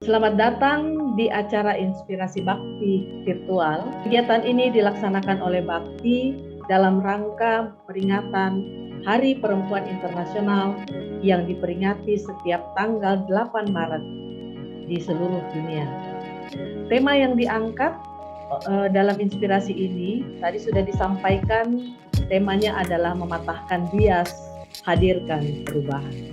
Selamat datang di acara Inspirasi Bakti Virtual. Kegiatan ini dilaksanakan oleh Bakti dalam rangka peringatan Hari Perempuan Internasional yang diperingati setiap tanggal 8 Maret di seluruh dunia. Tema yang diangkat dalam inspirasi ini tadi sudah disampaikan, temanya adalah mematahkan bias, hadirkan perubahan.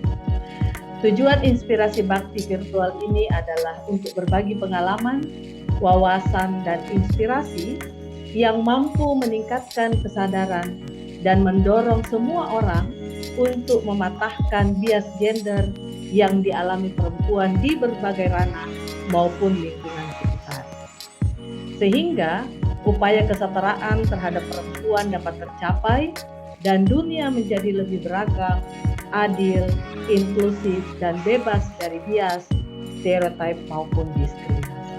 Tujuan inspirasi bakti virtual ini adalah untuk berbagi pengalaman, wawasan, dan inspirasi yang mampu meningkatkan kesadaran dan mendorong semua orang untuk mematahkan bias gender yang dialami perempuan di berbagai ranah maupun lingkungan sekitar. Sehingga upaya kesetaraan terhadap perempuan dapat tercapai dan dunia menjadi lebih beragam, adil, inklusif, dan bebas dari bias, stereotip maupun diskriminasi.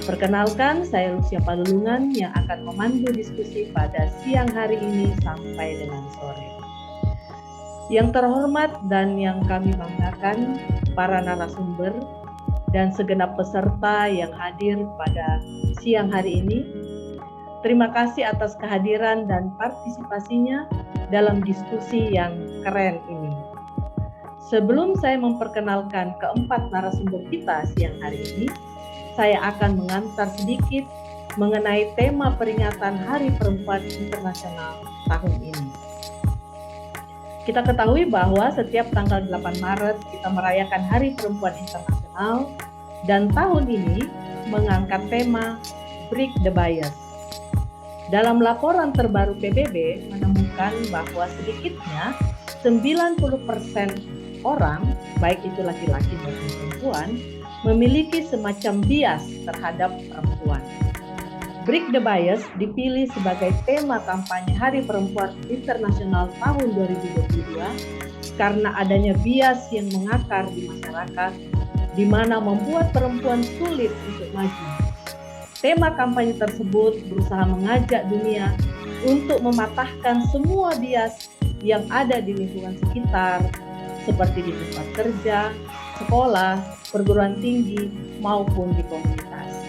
Perkenalkan, saya Lucia Palulungan yang akan memandu diskusi pada siang hari ini sampai dengan sore. Yang terhormat dan yang kami banggakan, para narasumber dan segenap peserta yang hadir pada siang hari ini, terima kasih atas kehadiran dan partisipasinya dalam diskusi yang keren ini. Sebelum saya memperkenalkan keempat narasumber kita siang hari ini, saya akan mengantar sedikit mengenai tema peringatan Hari Perempuan Internasional tahun ini. Kita ketahui bahwa setiap tanggal 8 Maret kita merayakan Hari Perempuan Internasional dan tahun ini mengangkat tema Break the Bias. Dalam laporan terbaru PBB menemukan bahwa sedikitnya 90% orang, baik itu laki-laki maupun perempuan, memiliki semacam bias terhadap perempuan. Break the Bias dipilih sebagai tema kampanye Hari Perempuan Internasional tahun 2022 karena adanya bias yang mengakar di masyarakat, di mana membuat perempuan sulit untuk maju. Tema kampanye tersebut berusaha mengajak dunia untuk mematahkan semua bias yang ada di lingkungan sekitar, seperti di tempat kerja, sekolah, perguruan tinggi, maupun di komunitas.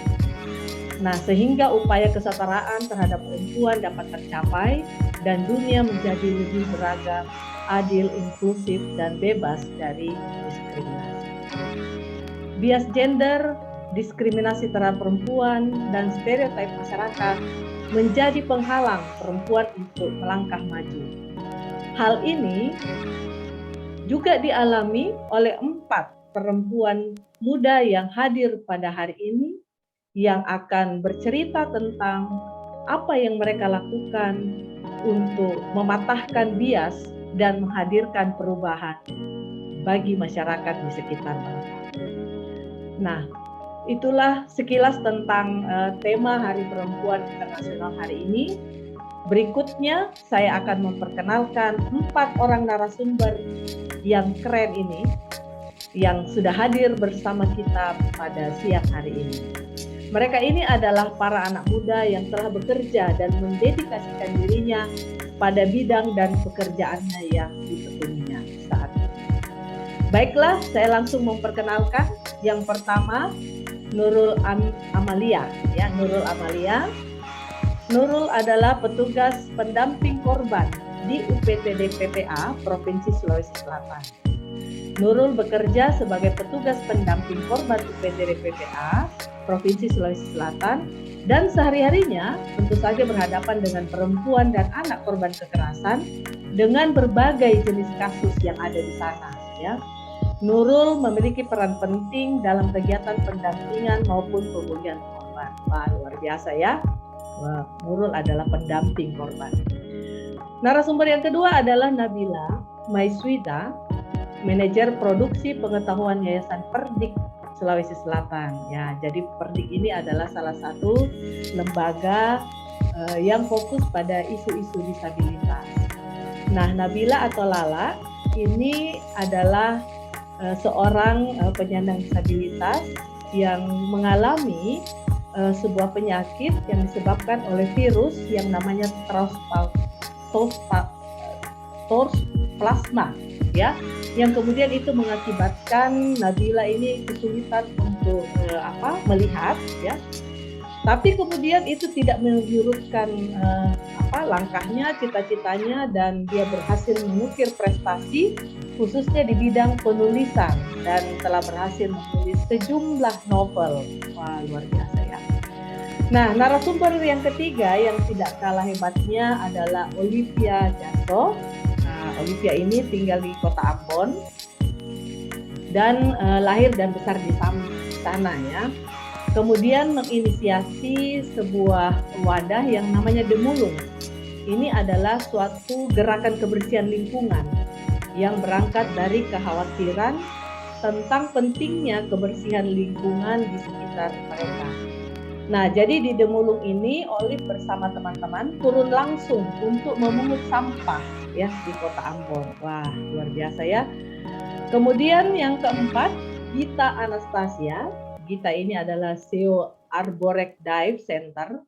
Nah, sehingga upaya kesetaraan terhadap perempuan dapat tercapai dan dunia menjadi lebih beragam, adil, inklusif, dan bebas dari diskriminasi. Bias gender, diskriminasi terhadap perempuan, dan stereotip masyarakat menjadi penghalang perempuan untuk melangkah maju. Hal ini juga dialami oleh 4 perempuan muda yang hadir pada hari ini yang akan bercerita tentang apa yang mereka lakukan untuk mematahkan bias dan menghadirkan perubahan bagi masyarakat di sekitar mereka. Nah, itulah sekilas tentang tema Hari Perempuan Internasional hari ini. Berikutnya saya akan memperkenalkan 4 orang narasumber yang keren ini yang sudah hadir bersama kita pada siang hari ini. Mereka ini adalah para anak muda yang telah bekerja dan mendedikasikan dirinya pada bidang dan pekerjaannya yang ditekuninya saat ini. Baiklah, saya langsung memperkenalkan. Yang pertama, Nurul Amalia. Ya, Nurul Amalia. Nurul adalah petugas pendamping korban di UPTD PPA Provinsi Sulawesi Selatan. Nurul bekerja sebagai petugas pendamping korban UPTD PPA Provinsi Sulawesi Selatan dan sehari-harinya tentu saja berhadapan dengan perempuan dan anak korban kekerasan dengan berbagai jenis kasus yang ada di sana. Ya. Nurul memiliki peran penting dalam kegiatan pendampingan maupun pemulihan korban. Wah, luar biasa ya. Nurul adalah pendamping korban. Narasumber yang kedua adalah Nabila Maiswida, manajer produksi pengetahuan Yayasan Perdik Sulawesi Selatan. Ya, jadi Perdik ini adalah salah satu lembaga yang fokus pada isu-isu disabilitas. Nah, Nabila atau Lala ini adalah seorang penyandang disabilitas yang mengalami sebuah penyakit yang disebabkan oleh virus yang namanya Torsoplasma, ya, yang kemudian itu mengakibatkan Nabila ini kesulitan untuk untuk melihat ya. Tapi kemudian itu tidak menyurutkan langkahnya, cita-citanya, dan dia berhasil mengukir prestasi khususnya di bidang penulisan dan telah berhasil menulis sejumlah novel. Wah, luar biasa ya. Nah, narasumber yang ketiga yang tidak kalah hebatnya adalah Olivia Jasso. Olivia ini tinggal di kota Ambon dan lahir dan besar di sana ya. Kemudian menginisiasi sebuah wadah yang namanya Demulung. Ini adalah suatu gerakan kebersihan lingkungan yang berangkat dari kekhawatiran tentang pentingnya kebersihan lingkungan di sekitar mereka. Nah, jadi di Demulung ini Olive bersama teman-teman turun langsung untuk memungut sampah ya di kota Ambon. Wah, luar biasa ya. Kemudian yang keempat, Gita Anastasia. Gita ini adalah CEO Arborek Dive Center,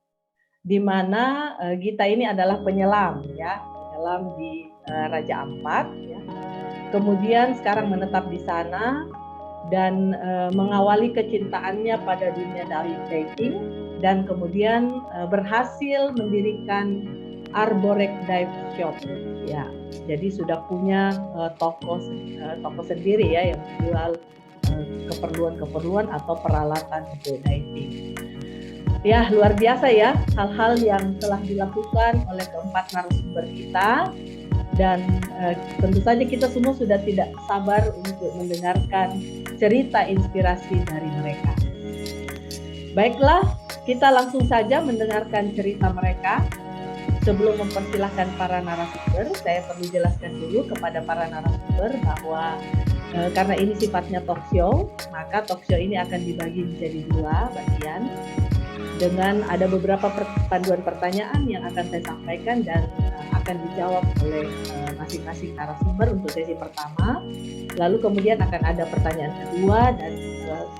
di mana Gita ini adalah penyelam ya, penyelam di Raja Ampat ya. Kemudian sekarang menetap di sana dan mengawali kecintaannya pada dunia diving dan kemudian berhasil mendirikan Arborek Dive Shop ya. Jadi sudah punya toko sendiri ya yang menjual keperluan-keperluan atau peralatan untuk diving. Ya, luar biasa ya hal-hal yang telah dilakukan oleh keempat narasumber kita, dan tentu saja kita semua sudah tidak sabar untuk mendengarkan cerita inspirasi dari mereka. Baiklah, kita langsung saja mendengarkan cerita mereka. Sebelum mempersilahkan para narasumber, saya perlu jelaskan dulu kepada para narasumber bahwa karena ini sifatnya talk show, maka talk show ini akan dibagi menjadi dua bagian dengan ada beberapa panduan pertanyaan yang akan saya sampaikan dan akan dijawab oleh masing-masing narasumber untuk sesi pertama. Lalu kemudian akan ada pertanyaan kedua dan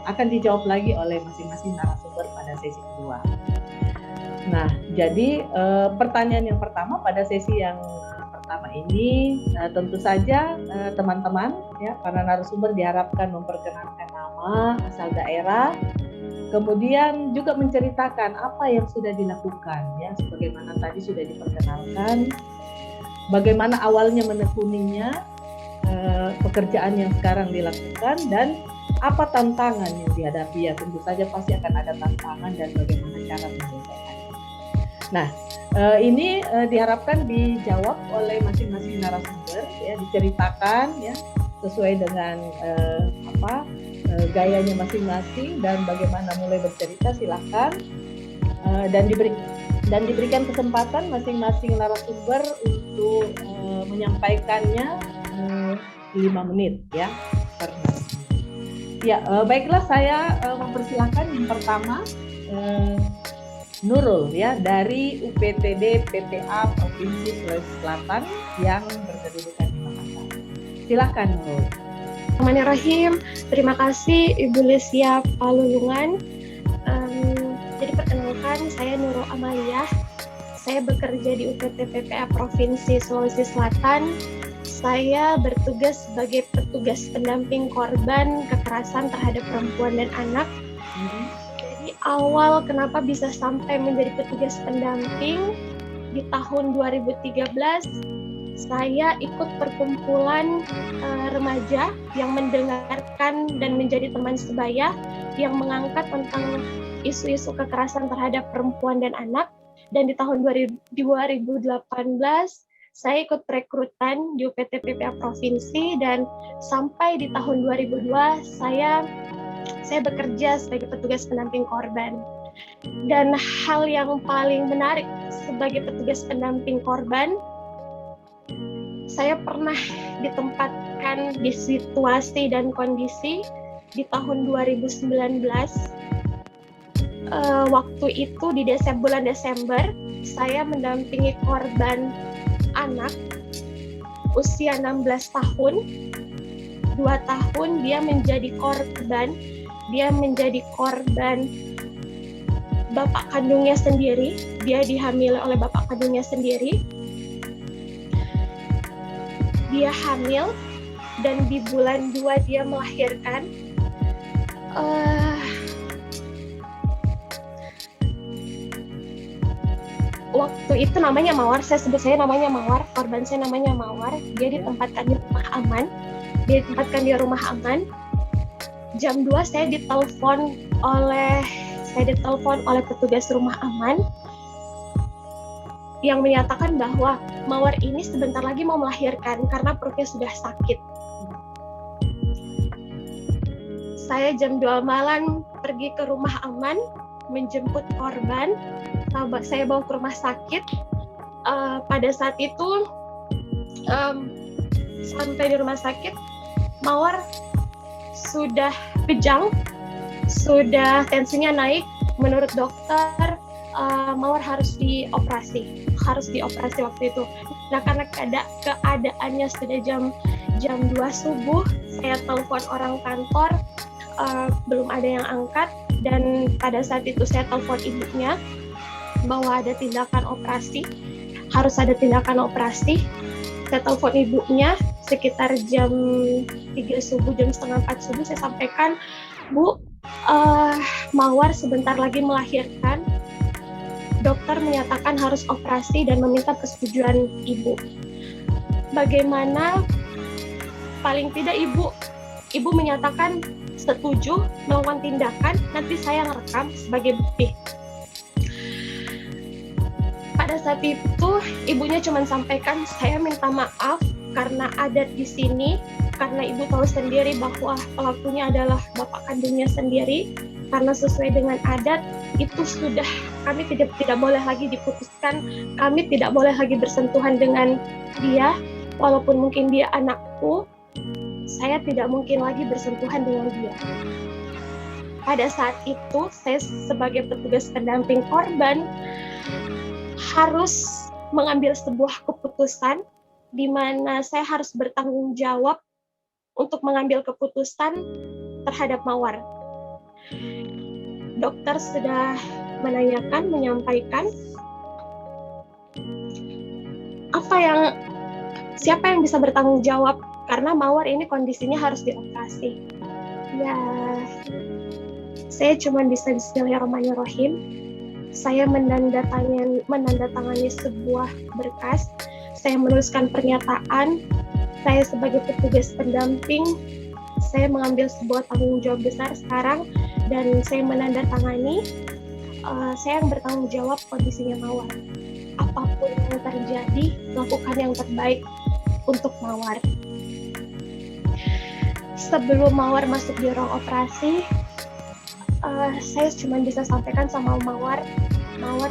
akan dijawab lagi oleh masing-masing narasumber pada sesi kedua. Nah, jadi pertanyaan yang pertama pada sesi yang pertama ini tentu saja teman-teman ya, para narasumber diharapkan memperkenalkan nama, asal daerah, kemudian juga menceritakan apa yang sudah dilakukan ya, sebagaimana tadi sudah diperkenalkan, bagaimana awalnya menekuninya, pekerjaan yang sekarang dilakukan, dan apa tantangan yang dihadapi ya. Tentu saja pasti akan ada tantangan dan bagaimana cara menyelesaikannya. Nah, ini diharapkan dijawab oleh masing-masing narasumber ya, diceritakan ya sesuai dengan gayanya masing-masing dan bagaimana mulai bercerita. Silahkan dan diberikan kesempatan masing-masing narasumber untuk menyampaikannya 5 menit ya. Ya, baiklah, saya mempersilahkan yang pertama Nurul ya, dari UPTD PPA Provinsi Sulawesi Selatan yang berkedudukan di Makassar. Silakan Nurul. Bismillahirrahmanirrahim. Terima kasih Ibu Lesia Palulungan. Jadi perkenalkan, saya Nurul Amalia. Saya bekerja di UPT PPA Provinsi Sulawesi Selatan. Saya bertugas sebagai petugas pendamping korban kekerasan terhadap perempuan dan anak. Awal kenapa bisa sampai menjadi petugas pendamping, di tahun 2013 saya ikut perkumpulan remaja yang mendengarkan dan menjadi teman sebaya yang mengangkat tentang isu-isu kekerasan terhadap perempuan dan anak. Dan di tahun 2018 saya ikut perekrutan di UPT PPA Provinsi, dan sampai di tahun 2002 saya bekerja sebagai petugas pendamping korban. Dan hal yang paling menarik sebagai petugas pendamping korban, saya pernah ditempatkan di situasi dan kondisi di tahun 2019. Waktu itu di bulan Desember, saya mendampingi korban anak usia 16 tahun. 2 tahun dia menjadi korban bapak kandungnya sendiri. Dia dihamili oleh bapak kandungnya sendiri. Dia hamil dan di bulan 2 dia melahirkan. Eh, waktu itu namanya Mawar, saya sebut saya namanya Mawar, korban saya namanya Mawar. Dia ditempatkan di rumah aman. Jam 2 saya ditelepon oleh petugas rumah aman yang menyatakan bahwa Mawar ini sebentar lagi mau melahirkan karena perutnya sudah sakit. Saya jam 2 malam pergi ke rumah aman menjemput korban. Saya bawa ke rumah sakit. Pada saat itu sampai di rumah sakit, Mawar sudah kejang, sudah tensinya naik. Menurut dokter, Mawar harus dioperasi waktu itu. Nah, karena keadaannya sudah jam 2 subuh, saya telepon orang kantor, belum ada yang angkat, dan pada saat itu saya telepon ibunya bahwa ada tindakan operasi, harus ada tindakan operasi. Saya telepon ibunya sekitar jam 3 subuh, jam setengah 4 subuh, saya sampaikan, Bu, Mawar sebentar lagi melahirkan. Dokter menyatakan harus operasi dan meminta persetujuan ibu. Bagaimana? Paling tidak ibu menyatakan setuju melakukan tindakan, nanti saya ngerekam sebagai bukti. Pada saat itu ibunya cuma sampaikan, saya minta maaf karena adat di sini, karena ibu tahu sendiri bahwa pelakunya adalah bapak kandungnya sendiri, karena sesuai dengan adat itu sudah, kami tidak boleh lagi diputuskan, kami tidak boleh lagi bersentuhan dengan dia, walaupun mungkin dia anakku, saya tidak mungkin lagi bersentuhan dengan dia. Pada saat itu saya sebagai petugas pendamping korban harus mengambil sebuah keputusan di mana saya harus bertanggung jawab untuk mengambil keputusan terhadap Mawar. Dokter sudah menyampaikan siapa yang bisa bertanggung jawab karena Mawar ini kondisinya harus dioperasi. Ya, saya cuma bisa bismillahirrahmanirrahim. Saya menandatangani sebuah berkas. Saya menuliskan pernyataan. Saya sebagai petugas pendamping, saya mengambil sebuah tanggung jawab besar sekarang dan saya menandatangani. Saya yang bertanggung jawab kondisinya Mawar. Apapun yang terjadi, lakukan yang terbaik untuk Mawar. Sebelum Mawar masuk di ruang operasi, saya cuma bisa sampaikan sama Mawar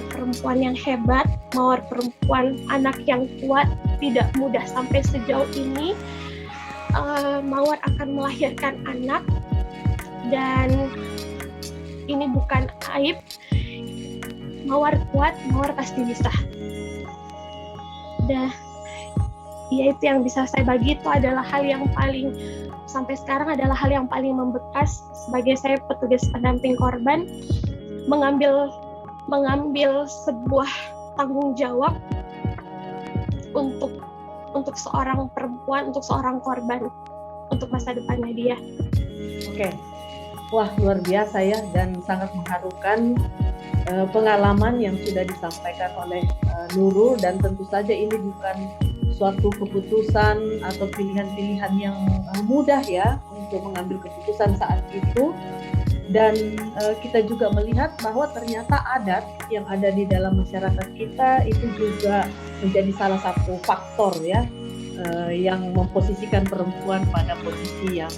perempuan yang hebat, Mawar perempuan anak yang kuat, tidak mudah sampai sejauh ini. Mawar akan melahirkan anak dan ini bukan aib. Mawar kuat, Mawar pasti bisa. Dan ya itu yang bisa saya bagi, itu adalah hal yang paling sampai sekarang adalah hal yang paling membekas sebagai saya petugas pendamping korban, mengambil sebuah tanggung jawab untuk seorang perempuan, untuk seorang korban, untuk masa depannya dia. Oke. Wah, luar biasa ya, dan sangat mengharukan pengalaman yang sudah disampaikan oleh Nurul, dan tentu saja ini bukan suatu keputusan atau pilihan-pilihan yang mudah ya untuk mengambil keputusan saat itu. Dan kita juga melihat bahwa ternyata adat yang ada di dalam masyarakat kita itu juga menjadi salah satu faktor ya yang memposisikan perempuan pada posisi yang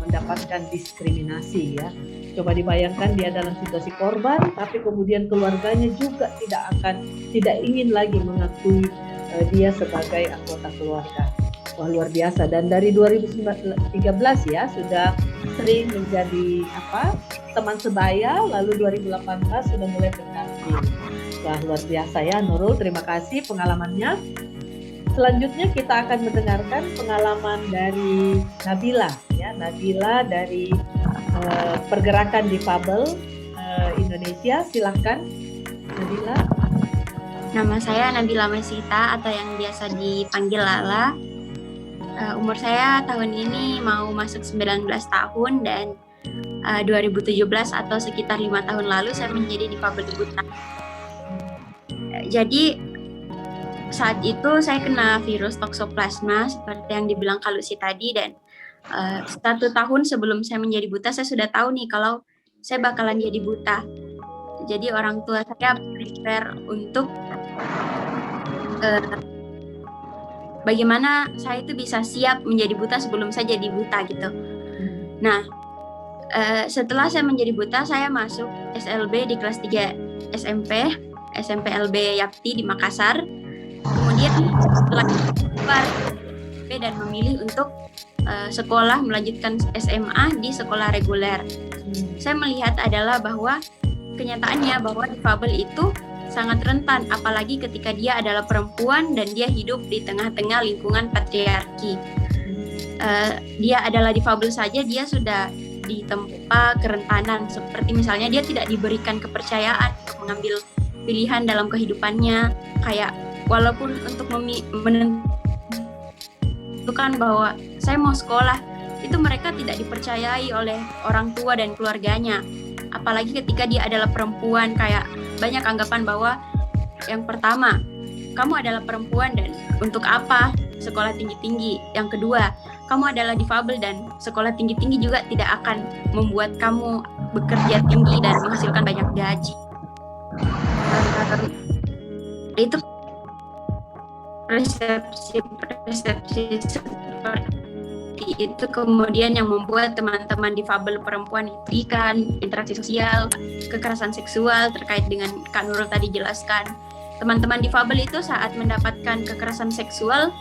mendapatkan diskriminasi ya. Coba dibayangkan dia dalam situasi korban, tapi kemudian keluarganya juga tidak ingin lagi mengakui dia sebagai anggota keluarga. Wah, luar biasa. Dan dari 2013 ya sudah sering menjadi teman sebaya, lalu 2018 sudah mulai berdamping. Wah, luar biasa ya Nurul, terima kasih pengalamannya. Selanjutnya kita akan mendengarkan pengalaman dari Nabila ya, Nabila dari Pergerakan Difabel Indonesia. Silahkan Nabila. Nama saya Nabila Masita atau yang biasa dipanggil Lala. Umur saya tahun ini mau masuk 19 tahun dan 2017 atau sekitar 5 tahun lalu saya menjadi difabel buta. Jadi saat itu saya kena virus toksoplasma seperti yang dibilang Kak Lucy tadi, dan 1 tahun sebelum saya menjadi buta saya sudah tahu nih kalau saya bakalan jadi buta. Jadi orang tua saya prepare untuk bagaimana saya itu bisa siap menjadi buta sebelum saya jadi buta gitu. Nah, setelah saya menjadi buta, saya masuk SLB di kelas 3 SMP LB Yapti di Makassar. Kemudian setelah keluar dan memilih untuk sekolah melanjutkan SMA di sekolah reguler. Saya melihat adalah bahwa kenyataannya bahwa difabel itu sangat rentan, apalagi ketika dia adalah perempuan dan dia hidup di tengah-tengah lingkungan patriarki. Dia adalah difabel saja, dia sudah ditempa kerentanan, seperti misalnya dia tidak diberikan kepercayaan untuk mengambil pilihan dalam kehidupannya, kayak walaupun untuk menentukan bahwa saya mau sekolah, itu mereka tidak dipercayai oleh orang tua dan keluarganya. Apalagi ketika dia adalah perempuan, kayak banyak anggapan bahwa yang pertama, kamu adalah perempuan dan untuk apa sekolah tinggi-tinggi. Yang kedua, kamu adalah difabel dan sekolah tinggi-tinggi juga tidak akan membuat kamu bekerja tinggi dan menghasilkan banyak gaji. Itu persepsi seperti itu kemudian yang membuat teman-teman difabel perempuan itu interaksi sosial, kekerasan seksual terkait dengan Kak Nurul tadi jelaskan. Teman-teman difabel itu saat mendapatkan kekerasan seksual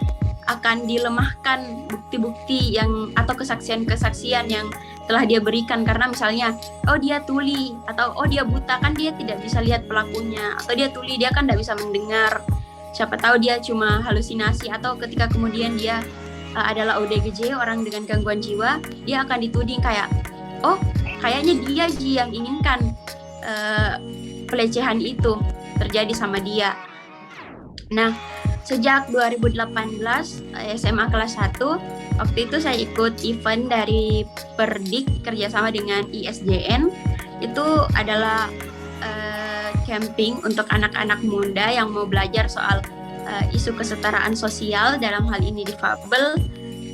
akan dilemahkan bukti-bukti yang atau kesaksian-kesaksian yang telah dia berikan, karena misalnya oh dia tuli atau oh dia buta, kan dia tidak bisa lihat pelakunya, atau dia tuli dia kan tidak bisa mendengar, siapa tahu dia cuma halusinasi, atau ketika kemudian dia adalah ODGJ, orang dengan gangguan jiwa, dia akan dituding kayak oh kayaknya dia yang inginkan pelecehan itu terjadi sama dia. Nah, sejak 2018 SMA kelas 1, waktu itu saya ikut event dari Perdik kerjasama dengan ISJN. Itu adalah camping untuk anak-anak muda yang mau belajar soal isu kesetaraan sosial, dalam hal ini difabel.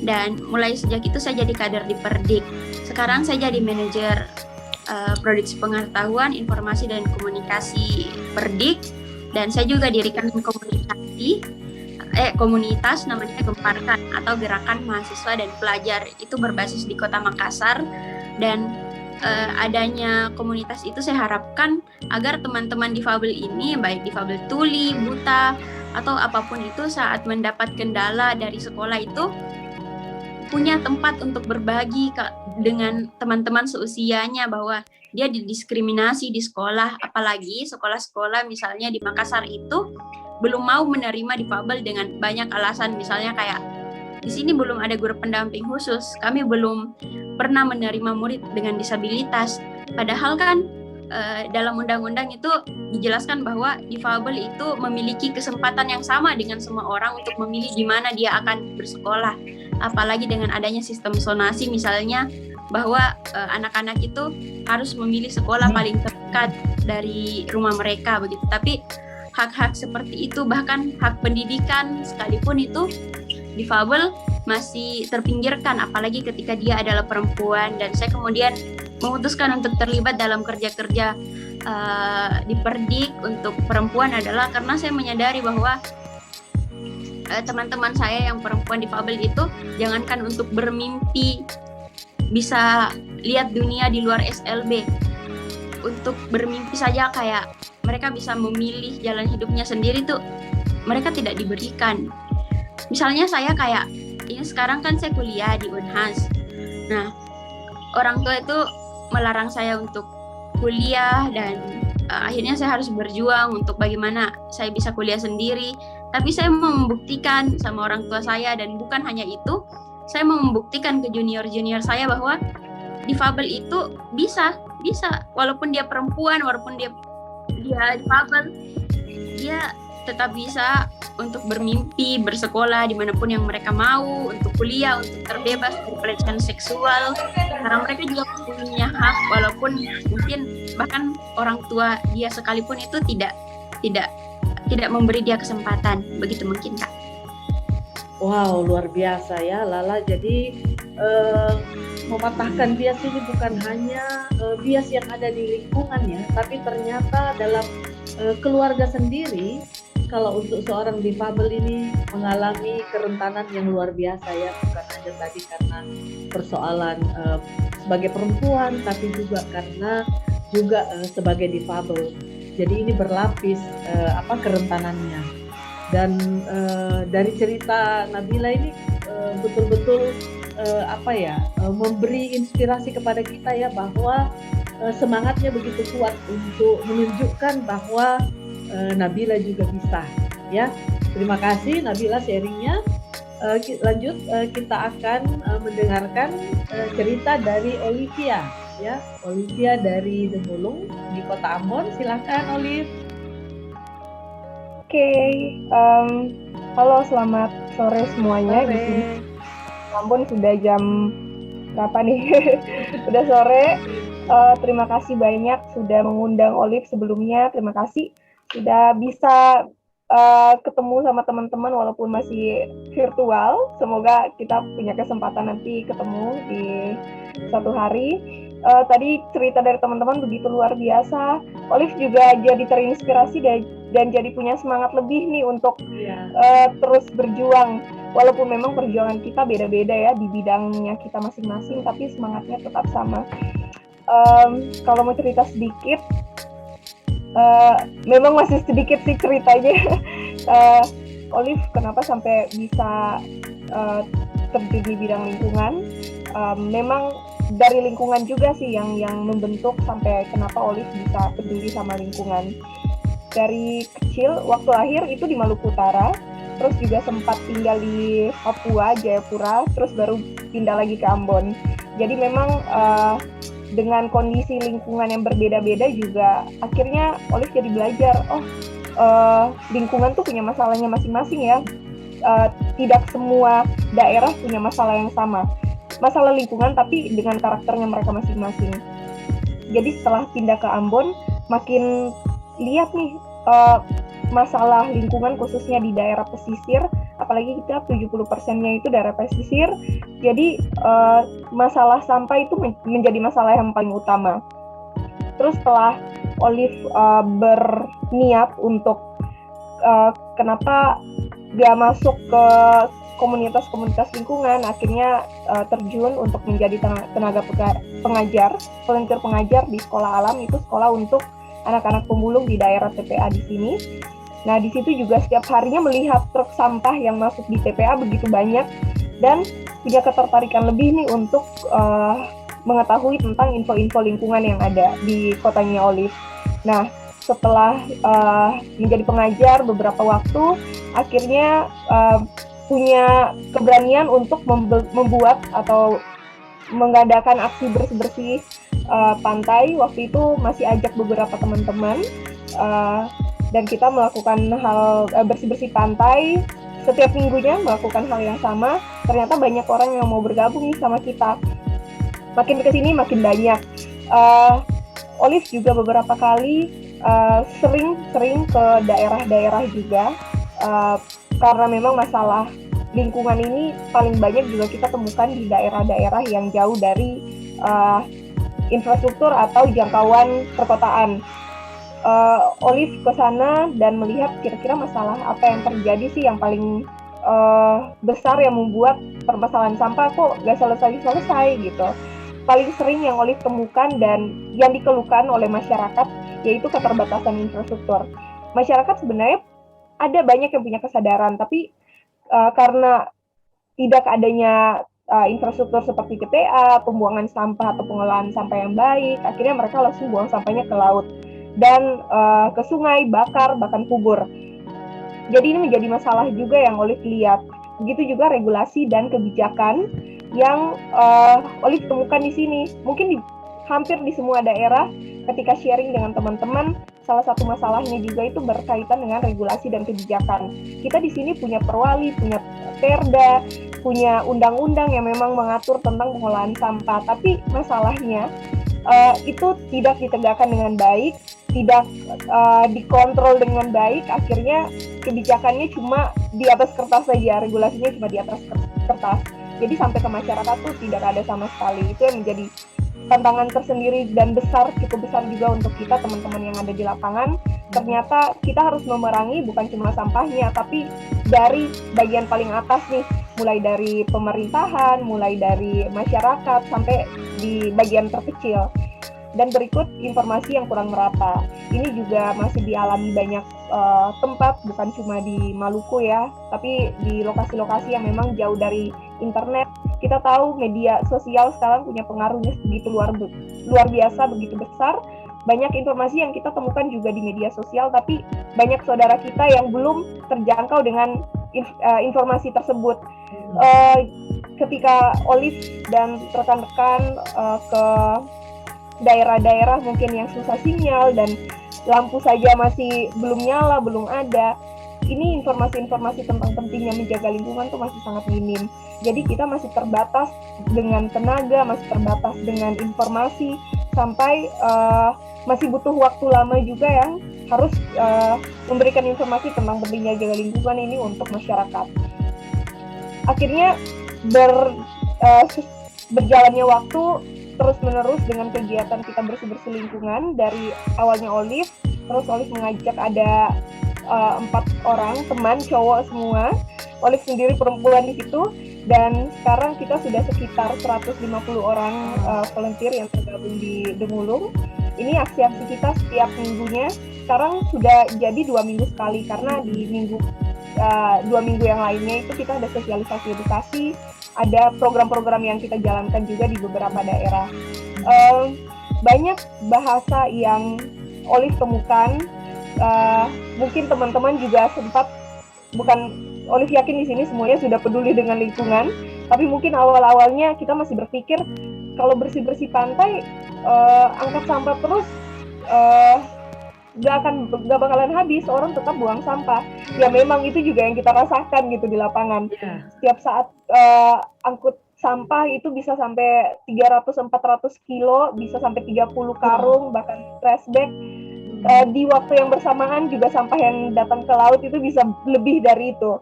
Dan mulai sejak itu saya jadi kader di Perdik. Sekarang saya jadi manajer produksi pengetahuan, informasi dan komunikasi Perdik, dan saya juga dirikan komunitas namanya Gemparkan atau Gerakan Mahasiswa dan Pelajar, itu berbasis di Kota Makassar. Dan adanya komunitas itu saya harapkan agar teman-teman difabel ini, baik difabel tuli, buta, atau apapun itu, saat mendapat kendala dari sekolah itu punya tempat untuk berbagi dengan teman-teman seusianya, bahwa dia didiskriminasi di sekolah, apalagi sekolah-sekolah misalnya di Makassar itu belum mau menerima difabel dengan banyak alasan, misalnya kayak di sini belum ada guru pendamping khusus, kami belum pernah menerima murid dengan disabilitas. Padahal kan dalam undang-undang itu dijelaskan bahwa difabel itu memiliki kesempatan yang sama dengan semua orang untuk memilih di mana dia akan bersekolah. Apalagi dengan adanya sistem zonasi misalnya, bahwa anak-anak itu harus memilih sekolah paling terdekat dari rumah mereka begitu. Tapi hak-hak seperti itu, bahkan hak pendidikan sekalipun, itu difabel masih terpinggirkan, apalagi ketika dia adalah perempuan. Dan saya kemudian memutuskan untuk terlibat dalam kerja-kerja di Perdik untuk perempuan adalah karena saya menyadari bahwa teman-teman saya yang perempuan difabel itu jangankan untuk bermimpi bisa lihat dunia di luar SLB, untuk bermimpi saja kayak mereka bisa memilih jalan hidupnya sendiri tuh mereka tidak diberikan. Misalnya saya kayak ini sekarang kan saya kuliah di Unhas. Nah, orang tua itu melarang saya untuk kuliah, dan akhirnya saya harus berjuang untuk bagaimana saya bisa kuliah sendiri. Tapi saya mau membuktikan sama orang tua saya, dan bukan hanya itu, saya mau membuktikan ke junior-junior saya bahwa difabel itu bisa walaupun dia perempuan, walaupun dia difabel, dia tetap bisa untuk bermimpi, bersekolah dimanapun yang mereka mau, untuk kuliah, untuk terbebas dari pelecehan seksual. karena mereka juga punya hak, walaupun mungkin bahkan orang tua dia sekalipun itu tidak memberi dia kesempatan, begitu mungkin Kak. Wow, luar biasa ya Lala. Jadi mematahkan bias ini bukan hanya bias yang ada di lingkungan ya, tapi ternyata dalam keluarga sendiri. Kalau untuk seorang difabel ini mengalami kerentanan yang luar biasa ya, bukan hanya tadi karena persoalan sebagai perempuan, tapi juga karena sebagai difabel. Jadi ini berlapis kerentanannya. Dan dari cerita Nabila ini betul-betul memberi inspirasi kepada kita ya, bahwa semangatnya begitu kuat untuk menunjukkan bahwa Nabila juga bisa ya. Terima kasih Nabila sharingnya. Lanjut kita akan mendengarkan cerita dari Olivia ya. Olivia dari Demulung di Kota Ambon. Silakan Olive. Oke, halo selamat sore semuanya. Di sini Ambon sudah jam berapa nih? Sudah sore. Terima kasih banyak sudah mengundang Olive sebelumnya. Terima kasih sudah bisa ketemu sama teman-teman walaupun masih virtual. Semoga kita punya kesempatan nanti ketemu di suatu hari. Tadi cerita dari teman-teman begitu luar biasa. Olive juga jadi terinspirasi dan jadi punya semangat lebih nih untuk terus berjuang. Walaupun memang perjuangan kita beda-beda ya di bidangnya kita masing-masing, tapi semangatnya tetap sama. Kalau mau cerita sedikit, memang masih sedikit sih ceritanya. Olive kenapa sampai bisa terjun di bidang lingkungan? Memang dari lingkungan juga sih yang membentuk sampai kenapa Olive bisa peduli sama lingkungan. Dari kecil, waktu lahir itu di Maluku Utara, terus juga sempat tinggal di Papua, Jayapura, terus baru pindah lagi ke Ambon. Jadi memang dengan kondisi lingkungan yang berbeda-beda juga akhirnya Olive jadi belajar, lingkungan tuh punya masalahnya masing-masing ya. Tidak semua daerah punya masalah yang sama, masalah lingkungan, tapi dengan karakternya mereka masing-masing. Jadi setelah pindah ke Ambon, makin lihat nih masalah lingkungan khususnya di daerah pesisir, apalagi kita 70%-nya itu daerah pesisir. Jadi masalah sampah itu menjadi masalah yang paling utama. Terus setelah Olive berniat untuk kenapa dia masuk ke komunitas-komunitas lingkungan, akhirnya terjun untuk menjadi tenaga pengajar, volunteer pengajar di sekolah alam, itu sekolah untuk anak-anak pemulung di daerah TPA di sini. Nah, di situ juga setiap harinya melihat truk sampah yang masuk di TPA begitu banyak, dan punya ketertarikan lebih nih untuk mengetahui tentang info-info lingkungan yang ada di kotanya Olive. Nah, setelah menjadi pengajar beberapa waktu, akhirnya punya keberanian untuk membuat atau mengadakan aksi bersih-bersih pantai. Waktu itu masih ajak beberapa teman-teman dan kita melakukan hal bersih-bersih pantai setiap minggunya, melakukan hal yang sama. Ternyata banyak orang yang mau bergabung nih sama kita. Makin kesini makin banyak. Olive juga beberapa kali sering ke daerah-daerah juga, karena memang masalah lingkungan ini paling banyak juga kita temukan di daerah-daerah yang jauh dari infrastruktur atau jangkauan perkotaan. Olive ke sana dan melihat kira-kira masalah apa yang terjadi sih yang paling besar yang membuat permasalahan sampah kok gak selesai-selesai gitu. Paling sering yang Olive temukan dan yang dikeluhkan oleh masyarakat yaitu keterbatasan infrastruktur. Masyarakat sebenarnya ada banyak yang punya kesadaran, tapi karena tidak adanya infrastruktur seperti TPA, pembuangan sampah atau pengolahan sampah yang baik, akhirnya mereka langsung buang sampahnya ke laut dan ke sungai, bahkan kubur. Jadi ini menjadi masalah juga yang Olive lihat. Begitu juga regulasi dan kebijakan yang Olive temukan di sini. Mungkin hampir di semua daerah ketika sharing dengan teman-teman, salah satu masalahnya juga itu berkaitan dengan regulasi dan kebijakan. Kita di sini punya perwali, punya perda, punya undang-undang yang memang mengatur tentang pengelolaan sampah, tapi masalahnya itu tidak ditegakkan dengan baik, tidak dikontrol dengan baik, akhirnya kebijakannya cuma di atas kertas saja, regulasinya cuma di atas kertas. Jadi sampai ke masyarakat tuh tidak ada sama sekali. Itu yang menjadi tantangan tersendiri dan cukup besar juga untuk kita teman-teman yang ada di lapangan. Ternyata kita harus memerangi bukan cuma sampahnya, tapi dari bagian paling atas nih, mulai dari pemerintahan, mulai dari masyarakat, sampai di bagian terkecil. Dan berikut informasi yang kurang merata. Ini juga masih dialami banyak tempat, bukan cuma di Maluku ya, tapi di lokasi-lokasi yang memang jauh dari internet. Kita tahu media sosial sekarang punya pengaruhnya begitu luar biasa, begitu besar. Banyak informasi yang kita temukan juga di media sosial, tapi banyak saudara kita yang belum terjangkau dengan informasi tersebut. Ketika Olive dan rekan-rekan ke daerah-daerah mungkin yang susah sinyal dan lampu saja masih belum nyala, belum ada, ini informasi-informasi tentang pentingnya menjaga lingkungan tuh masih sangat minim. Jadi kita masih terbatas dengan tenaga, masih terbatas dengan informasi, sampai masih butuh waktu lama juga yang harus memberikan informasi tentang pentingnya jaga lingkungan ini untuk masyarakat. Akhirnya berjalannya waktu terus-menerus dengan kegiatan kita bersih-bersih lingkungan. Dari awalnya Olive, terus Olive mengajak ada 4 orang teman cowok semua, Olive sendiri perempuan di situ, dan sekarang kita sudah sekitar 150 orang volunteer yang tergabung di Demulung. Ini aksi-aksi kita setiap minggunya. Sekarang sudah jadi 2 minggu sekali, karena di 2 minggu yang lainnya itu kita ada sosialisasi edukasi, ada program-program yang kita jalankan juga di beberapa daerah. Banyak bahasa yang Olive temukan, mungkin teman-teman juga sempat, Olive yakin di sini semuanya sudah peduli dengan lingkungan, tapi mungkin awal-awalnya kita masih berpikir kalau bersih-bersih pantai, angkat sampah terus, gak bakalan habis, orang tetap buang sampah. Ya memang itu juga yang kita rasakan gitu di lapangan. Setiap saat angkut sampah itu bisa sampai 300-400 kilo, bisa sampai 30 karung, bahkan trash bag. Di waktu yang bersamaan juga sampah yang datang ke laut itu bisa lebih dari itu.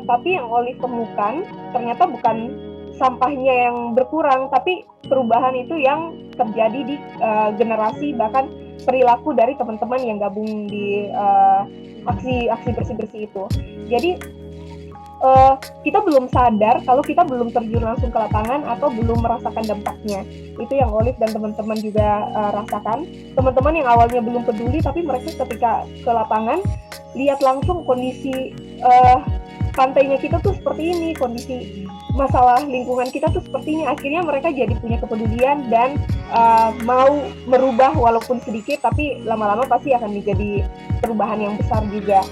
Tapi yang Olive temukan ternyata bukan sampahnya yang berkurang, tapi perubahan itu yang terjadi di generasi, bahkan perilaku dari teman-teman yang gabung di aksi bersih-bersih itu. Jadi kita belum sadar kalau kita belum terjun langsung ke lapangan atau belum merasakan dampaknya. Itu yang Olive dan teman-teman juga rasakan. Teman-teman yang awalnya belum peduli, tapi mereka ketika ke lapangan lihat langsung kondisi pantainya kita tuh seperti ini, kondisi masalah lingkungan kita tuh seperti ini. Akhirnya mereka jadi punya kepedulian dan mau merubah walaupun sedikit, tapi lama-lama pasti akan menjadi perubahan yang besar juga.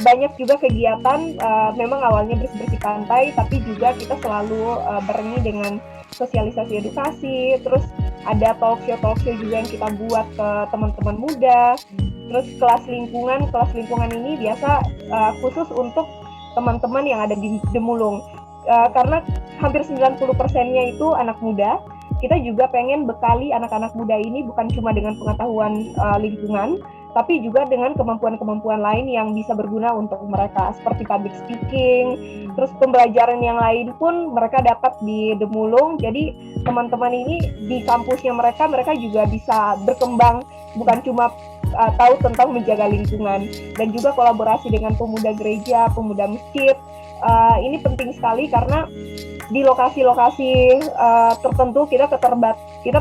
Banyak juga kegiatan, memang awalnya bersih-bersih pantai, tapi juga kita selalu barengi dengan sosialisasi edukasi, terus ada talk show juga yang kita buat ke teman-teman muda, terus kelas lingkungan ini biasa khusus untuk teman-teman yang ada di Demulung, karena hampir 90%-nya itu anak muda. Kita juga pengen bekali anak-anak muda ini bukan cuma dengan pengetahuan lingkungan, tapi juga dengan kemampuan-kemampuan lain yang bisa berguna untuk mereka, seperti public speaking, terus pembelajaran yang lain pun mereka dapat di Demulung. Jadi teman-teman ini di kampusnya mereka juga bisa berkembang, bukan cuma tahu tentang menjaga lingkungan, dan juga kolaborasi dengan pemuda gereja, pemuda masjid. Ini penting sekali karena di lokasi-lokasi tertentu kita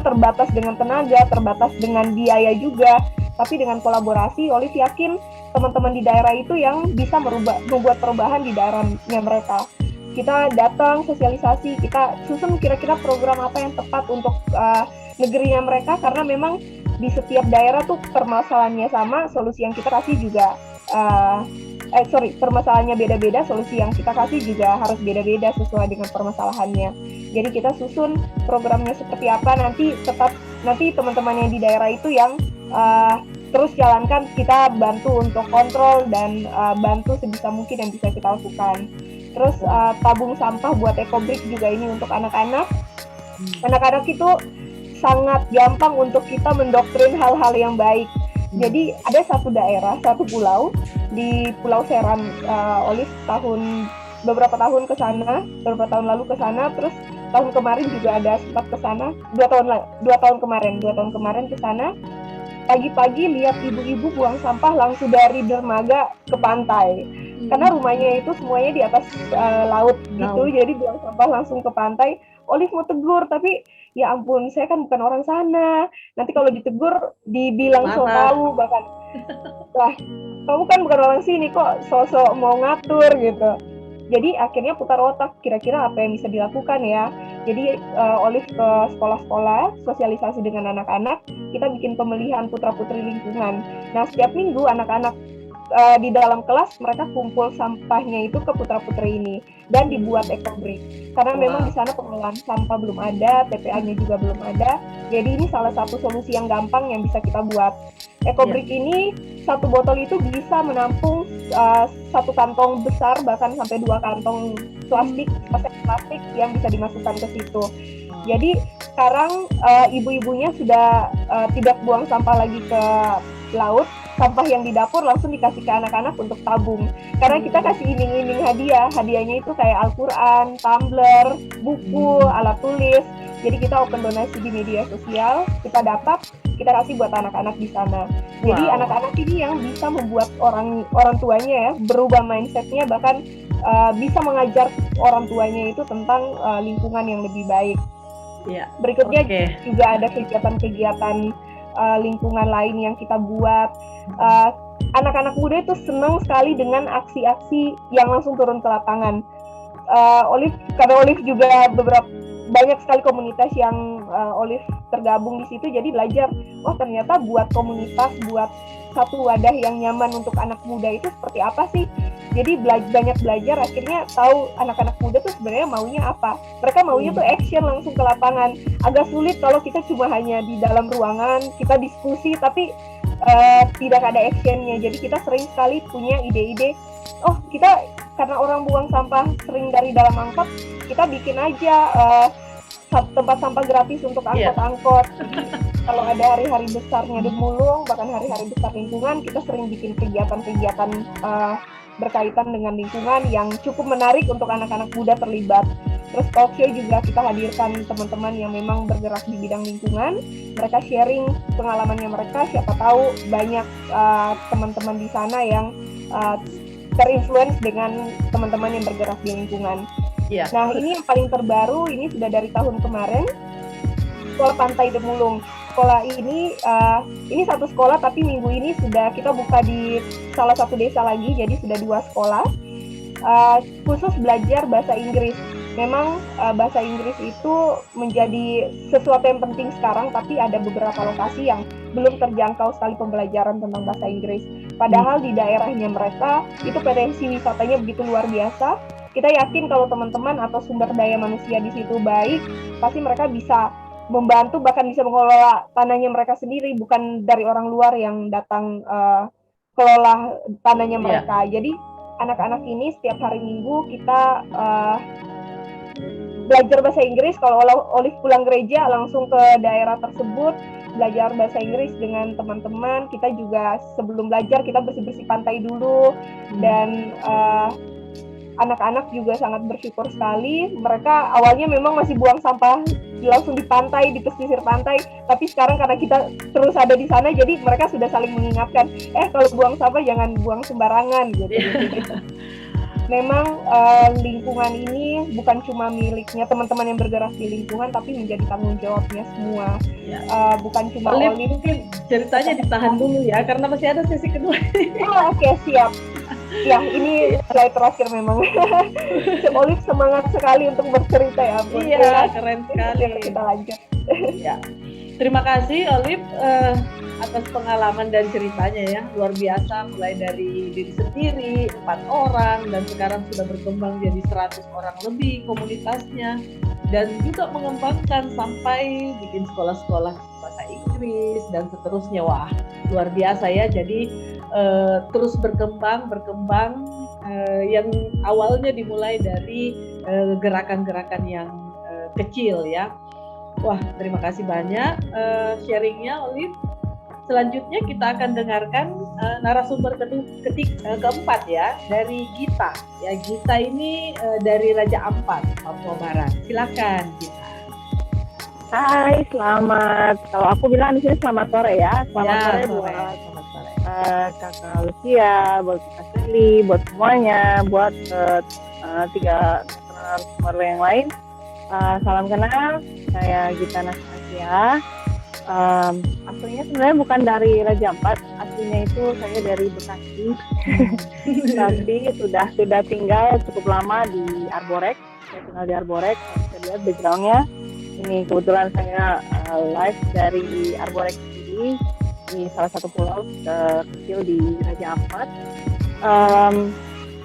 terbatas dengan tenaga, terbatas dengan biaya juga. Tapi dengan kolaborasi, Olive yakin teman-teman di daerah itu yang bisa membuat perubahan di daerahnya mereka. Kita datang, sosialisasi, kita susun kira-kira program apa yang tepat untuk negerinya mereka, karena memang di setiap daerah tuh permasalahannya sama, solusi yang kita kasih juga permasalahannya beda-beda, solusi yang kita kasih juga harus beda-beda sesuai dengan permasalahannya. Jadi kita susun programnya seperti apa, nanti teman-teman yang di daerah itu yang terus jalankan, kita bantu untuk kontrol dan bantu sebisa mungkin yang bisa kita lakukan. Terus tabung sampah buat ekobrik juga ini untuk anak-anak. Anak-anak itu sangat gampang untuk kita mendoktrin hal-hal yang baik. Jadi ada satu daerah, satu pulau di Pulau Seram, Olive beberapa tahun lalu ke sana, terus tahun kemarin juga ada sempat ke sana, 2 tahun kemarin ke sana. Pagi-pagi lihat ibu-ibu buang sampah langsung dari dermaga ke pantai. Karena rumahnya itu semuanya di atas laut gitu, jadi buang sampah langsung ke pantai. Olive mau tegur, tapi ya ampun, saya kan bukan orang sana. Nanti kalau ditegur dibilang so tahu, bahkan lah kamu kan bukan orang sini kok sosok mau ngatur gitu. Jadi akhirnya putar otak, kira-kira apa yang bisa dilakukan ya. Jadi Olive ke sekolah-sekolah, sosialisasi dengan anak-anak, kita bikin pemilihan putra-putri lingkungan. Nah, setiap minggu anak-anak di dalam kelas mereka kumpul sampahnya itu ke putra-putri ini dan dibuat ekobrik. Karena memang di sana pengolahan sampah belum ada, TPA-nya juga belum ada. Jadi ini salah satu solusi yang gampang yang bisa kita buat. Ekobrik ini satu botol itu bisa menampung satu kantong besar, bahkan sampai 2 kantong plastik yang bisa dimasukkan ke situ. Jadi sekarang ibu-ibunya sudah tidak buang sampah lagi ke laut, sampah yang di dapur langsung dikasih ke anak-anak untuk tabung. Karena kita kasih iming-iming hadiahnya itu kayak Al-Quran, tumbler, buku, alat tulis. Jadi kita open donasi di media sosial, kita dapat, kita kasih buat anak-anak di sana. Jadi anak-anak ini yang bisa membuat orang tuanya ya berubah mindsetnya, bahkan bisa mengajar orang tuanya itu tentang lingkungan yang lebih baik. Berikutnya juga ada kegiatan-kegiatan lingkungan lain yang kita buat. Anak-anak muda itu senang sekali dengan aksi-aksi yang langsung turun ke lapangan. Karena Olive juga banyak sekali komunitas yang Olive tergabung di situ, jadi belajar, ternyata buat komunitas, buat satu wadah yang nyaman untuk anak muda itu seperti apa sih. Jadi banyak belajar, akhirnya tahu anak-anak muda tuh sebenarnya maunya apa. Mereka maunya tuh action langsung ke lapangan. Agak sulit kalau kita cuma hanya di dalam ruangan, kita diskusi tapi tidak ada actionnya. Jadi kita sering sekali punya ide-ide, kita karena orang buang sampah sering dari dalam angkot, kita bikin aja tempat sampah gratis untuk angkot-angkot. Jadi kalau ada hari-hari besarnya Demulung, bahkan hari-hari besar lingkungan, kita sering bikin kegiatan-kegiatan berkaitan dengan lingkungan yang cukup menarik untuk anak-anak muda terlibat. Terus talk show juga kita hadirkan teman-teman yang memang bergerak di bidang lingkungan. Mereka sharing pengalamannya mereka, siapa tahu banyak teman-teman di sana yang terinfluence dengan teman-teman yang bergerak di lingkungan. Nah, ini yang paling terbaru, ini sudah dari tahun kemarin, Sekolah Pantai Demulung. Sekolah ini satu sekolah, tapi minggu ini sudah kita buka di salah satu desa lagi, jadi sudah 2 sekolah khusus belajar bahasa Inggris. Memang bahasa Inggris itu menjadi sesuatu yang penting sekarang, tapi ada beberapa lokasi yang belum terjangkau sekali pembelajaran tentang bahasa Inggris. Padahal di daerahnya mereka itu potensi wisatanya begitu luar biasa. Kita yakin kalau teman-teman atau sumber daya manusia di situ baik, pasti mereka bisa membantu, bahkan bisa mengelola tanahnya mereka sendiri, bukan dari orang luar yang datang kelola tanahnya mereka. Jadi anak-anak ini setiap hari Minggu kita belajar bahasa Inggris. Kalau Olive pulang gereja langsung ke daerah tersebut, belajar bahasa Inggris dengan teman-teman. Kita juga sebelum belajar kita bersih-bersih pantai dulu, dan anak-anak juga sangat bersyukur sekali. Mereka awalnya memang masih buang sampah langsung di pantai, di pesisir pantai, tapi sekarang karena kita terus ada di sana, jadi mereka sudah saling mengingatkan, kalau buang sampah jangan buang sembarangan gitu. Memang lingkungan ini bukan cuma miliknya teman-teman yang bergerak di lingkungan, tapi menjadi tanggung jawabnya semua. Bukan cuma Olive, mungkin ceritanya ditahan dulu ya, karena masih ada sesi kedua. Oke, siap. Ya, ini slide terakhir memang. Olive semangat sekali untuk bercerita ya. Iya, keren sekali. Kita lanjut. Ya. Terima kasih Olive atas pengalaman dan ceritanya ya, luar biasa, mulai dari diri sendiri 4 orang dan sekarang sudah berkembang jadi 100 orang lebih komunitasnya, dan juga mengembangkan sampai bikin sekolah-sekolah bahasa Inggris Inggris dan seterusnya. Wah, luar biasa ya. Jadi terus berkembang yang awalnya dimulai dari gerakan-gerakan yang kecil ya. Wah, terima kasih banyak sharingnya Olive. Selanjutnya kita akan dengarkan narasumber keempat ya, dari Gita. Ya, Gita ini dari Raja Ampat, Papua Barat. Silakan Gita. Hai, selamat. Kalau aku bilang di sini selamat sore ya. Selamat sore buat Kakak Lucia, buat Kak Sally, buat semuanya, buat tiga narasumber yang lain. Salam kenal, saya Gita Nastasia. Aslinya sebenarnya bukan dari Raja Ampat, aslinya itu saya dari Bekasi. Tapi sudah tinggal cukup lama di Arborek. Saya tinggal di Arborek, saya lihat backgroundnya. Ini kebetulan saya live dari Arborek sendiri di salah satu pulau kecil di Raja Ampat.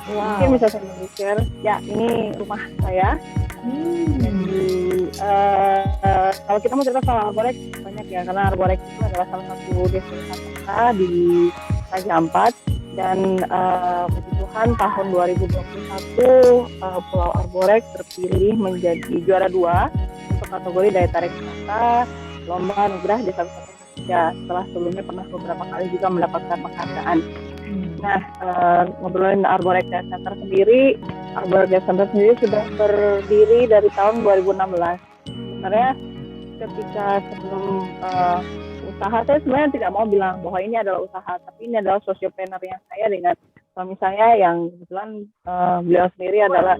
Mungkin bisa saya share. Ya, ini rumah saya. Jadi kalau kita mau cerita soal Arborek banyak ya, karena Arborek itu adalah salah satu destinasi kita di Raja Ampat. Dan puji Tuhan tahun 2021 Pulau Arborek terpilih menjadi juara 2 untuk kategori daya tarik wisata Lomba Anugerah Desa Wisata Indonesia, setelah sebelumnya pernah beberapa kali juga mendapatkan penghargaan. Nah, ngobrolin Arborek Daya Center sendiri, Arborek Daya Center sendiri sudah berdiri dari tahun 2016. Sebenarnya ketika sebelum usaha, saya sebenarnya tidak mau bilang bahwa ini adalah usaha, tapi ini adalah sociopreneur yang saya dengan suami saya yang kebetulan beliau sendiri adalah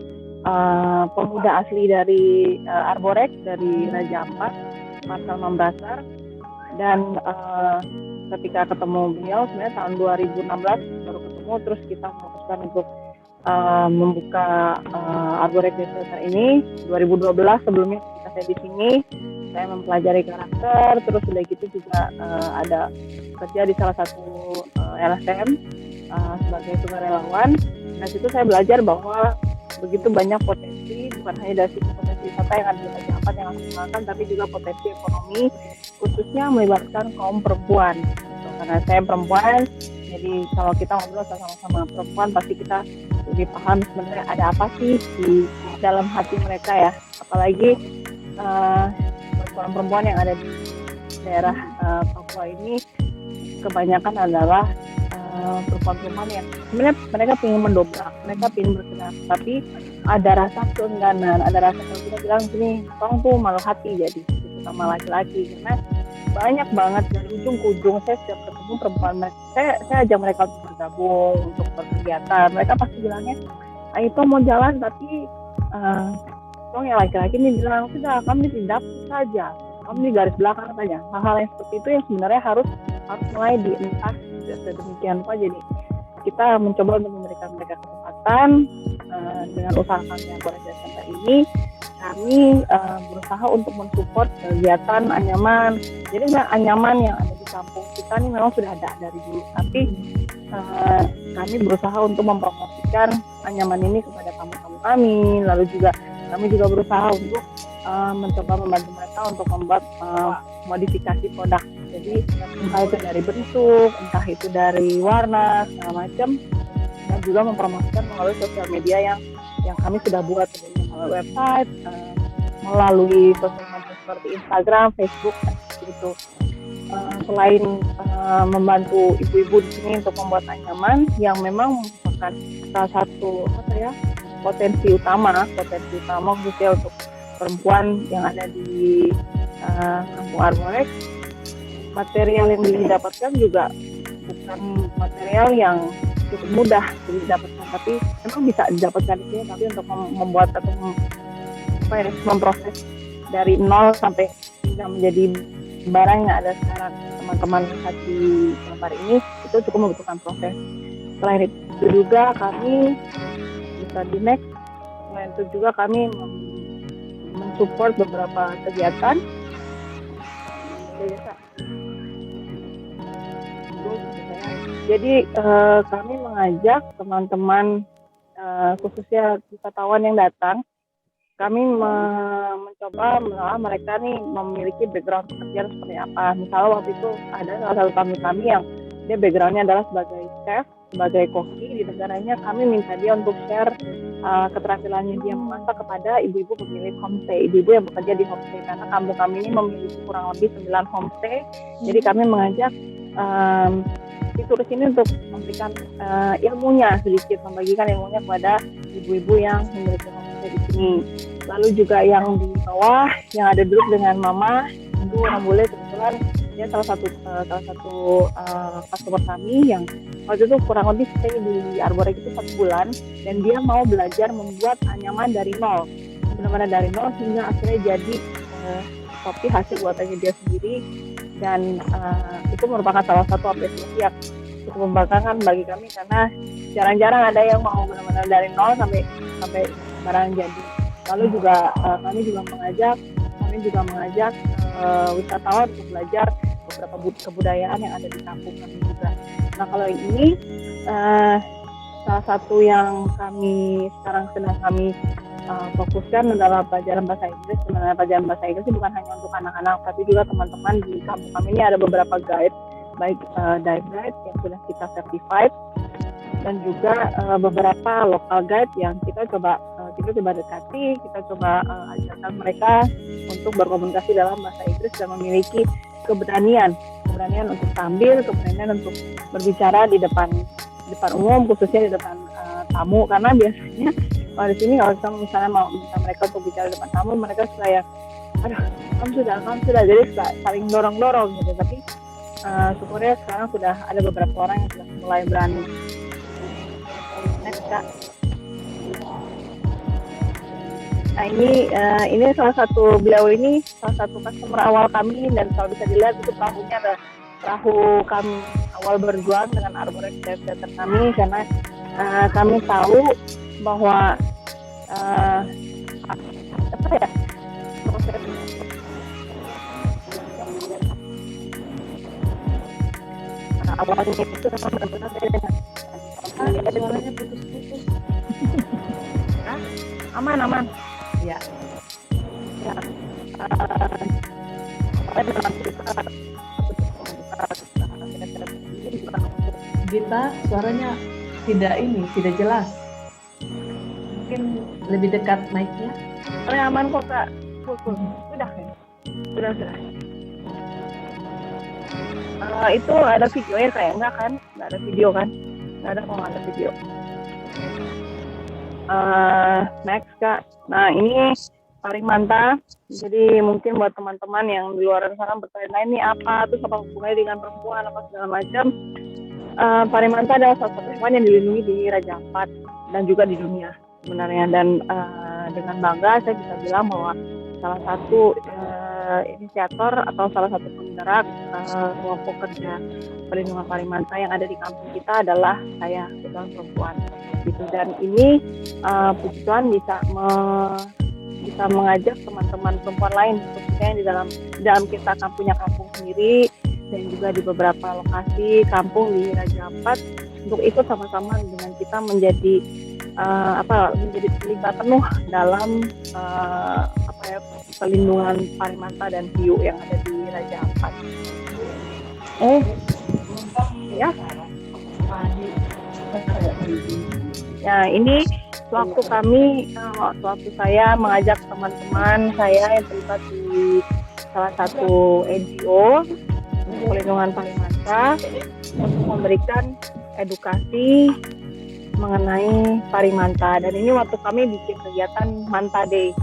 pemuda asli dari Arborek, dari Raja Ampat, Marcel Mambrasar. Dan ketika ketemu beliau sebenarnya tahun 2016 baru ketemu, terus kita memutuskan untuk membuka Arborek Daya Center ini. 2012 sebelumnya ketika saya di sini, saya mempelajari karakter, terus udah gitu juga ada kerja di salah satu LSM sebagai sukarelawan. Nah, situ saya belajar bahwa begitu banyak potensi, bukan hanya dari sisi potensi wisata yang ada di Raja Ampat yang harus dikembangkan, tapi juga potensi ekonomi, khususnya melibatkan kaum perempuan. Karena saya perempuan, jadi kalau kita ngobrol sama perempuan, pasti kita lebih paham sebenarnya ada apa sih di dalam hati mereka ya. Apalagi perempuan yang ada di daerah Papua ini kebanyakan adalah perempuan-perempuan yang sebenarnya mereka ingin mendobrak, mereka ingin bergerak, tapi ada rasa keengganan, ada rasa kalau kita bilang sini orang tuh malu hati jadi sama laki-laki, karena banyak banget dari ujung ke ujung saya setiap ketemu perempuan, saya ajak mereka untuk bergabung, untuk berkegiatan, mereka pasti bilangnya, itu mau jalan tapi yang laki-laki ini bilang sudah kami tidak saja, kami di garis belakang saja. Hal-hal yang seperti itu yang sebenarnya harus mulai dientas sedemikian rupa. Jadi kita mencoba untuk memberikan mereka kesempatan dengan usaha kami yang Arborek Daya Center ini. Kami berusaha untuk mensupport kegiatan anyaman. Jadi anyaman yang ada di kampung kita ini memang sudah ada dari dulu, tapi kami berusaha untuk mempromosikan anyaman ini kepada tamu-tamu kami. Lalu juga kami juga berusaha untuk mencoba membantu mereka untuk membuat modifikasi produk. Jadi entah itu dari bentuk, entah itu dari warna, segala macam, dan juga mempromosikan melalui sosial media yang kami sudah buat, melalui website, melalui sosial media seperti Instagram, Facebook, gitu. Selain membantu ibu-ibu di sini untuk membuat anyaman yang memang merupakan salah satu potensi utama khususnya untuk perempuan yang ada di kampung Arborek. Material yang didapatkan juga bukan material yang cukup mudah didapatkan, tapi memang bisa didapatkan di sini, tapi untuk membuat atau memproses dari nol sampai hingga menjadi barang yang ada sekarang teman-teman lihat di gambar ini, itu cukup membutuhkan proses. Selain itu juga kami bisa di next, selain itu juga kami mensupport beberapa kegiatan. Jadi kami mengajak teman-teman khususnya wisatawan yang datang kami mencoba mereka nih memiliki background pekerjaan seperti apa. Misalnya waktu itu ada salah satu tamu kami yang dia backgroundnya adalah sebagai chef, sebagai koki di negaranya. Kami minta dia untuk share keterampilannya dia memasak kepada ibu-ibu pemilik homestay, ibu-ibu yang bekerja di homestay, karena kampung kami ini memiliki kurang lebih 9 homestay. Jadi kami mengajak si turis ini untuk memberikan ilmunya sedikit, membagikan ilmunya kepada ibu-ibu yang memiliki homestay di sini. Lalu juga yang di bawah yang ada duduk dengan mama, itu orang bule, kebetulan dia salah satu customer kami yang waktu itu kurang lebih stay di Arborek itu 1 bulan, dan dia mau belajar membuat anyaman dari nol, benar-benar dari nol, hingga akhirnya jadi kopi hasil buatannya dia sendiri. Dan itu merupakan salah satu apresiasi yang cukup membanggakan bagi kami, karena jarang-jarang ada yang mau benar-benar dari nol sampai barang jadi. Lalu juga kami juga mengajak wisatawan untuk belajar beberapa kebudayaan yang ada di kampung kami juga. Nah, kalau ini salah satu yang sekarang sedang kami fokuskan adalah pelajaran bahasa Inggris. Sebenarnya pelajaran bahasa Inggris bukan hanya untuk anak-anak, tapi juga teman-teman di kampung kami ini ada beberapa guide, baik dive guide yang sudah kita certified, dan juga beberapa local guide yang kita coba dekati, kita coba ajarkan mereka untuk berkomunikasi dalam bahasa Inggris dan memiliki keberanian untuk tampil, keberanian untuk berbicara di depan umum, khususnya di depan tamu. Karena biasanya kalau di sini kalau kita misalnya mau minta mereka untuk bicara di depan tamu, mereka suka ya, aduh kamu sudah, jadi saling dorong gitu. Tapi syukurnya sekarang sudah ada beberapa orang yang sudah mulai berani. Next, Kak. Nah, ini beliau ini salah satu customer awal kami, dan kalau bisa dilihat itu perahunya adalah perahu kami awal berjuang dengan Arborek Dive Center kami, karena kami tahu bahwa proses awalnya itu memang benar-benar dengan suaranya putus-putus. aman Ya. Gita, suaranya tidak jelas. Mungkin lebih dekat mic-nya. Aman kok, Kak. Sudah. Itu ada videonya kayak enggak kan? Nggak ada video kan? Nggak ada, kok nggak ada video. Next, Kak. Nah, ini Parimanta. Jadi mungkin buat teman-teman yang di luar sana bertanya, ini apa? Terus apa hubungannya dengan perempuan, apa segala macam. Parimanta adalah salah satu hewan yang dilindungi di Raja Ampat dan juga di dunia sebenarnya. Dan dengan bangga saya bisa bilang bahwa salah satu inisiator atau salah satu penggerak kelompok kerja perlindungan Parimanta yang ada di kampung kita adalah saya, seorang perempuan gitu. Dan ini puji Tuhan bisa mengajak teman-teman perempuan lain, khususnya di dalam kita punya kampung sendiri dan juga di beberapa lokasi kampung di Raja Ampat untuk ikut sama-sama dengan kita menjadi terlibat penuh dalam perlindungan Parimanta dan hiu yang ada di Raja Ampat. Ya, ini waktu saya mengajak teman-teman saya yang terlibat di salah satu NGO perlindungan Parimanta untuk memberikan edukasi mengenai Parimanta. Dan ini waktu kami bikin kegiatan Manta Day.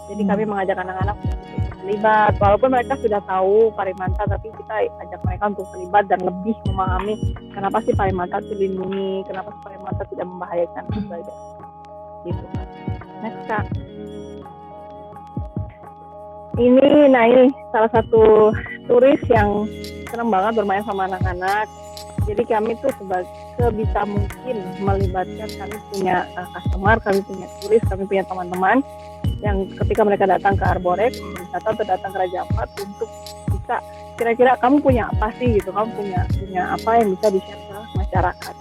Jadi kami mengajak anak-anak untuk terlibat. Walaupun mereka sudah tahu Parimanta, tapi kita ajak mereka untuk terlibat dan lebih memahami kenapa sih Parimanta dilindungi, kenapa sih Parimanta tidak membahayakan sebagainya. Gitu. Next, Kak. Ini salah satu turis yang senang banget bermain sama anak-anak. Jadi kami tuh sebisa mungkin melibatkan, kami punya customer, kami punya turis, kami punya teman-teman yang ketika mereka datang ke Arborek wisata atau datang ke Raja Ampat untuk bisa kira-kira kamu punya apa sih gitu, kamu punya apa yang bisa di-share ke masyarakat.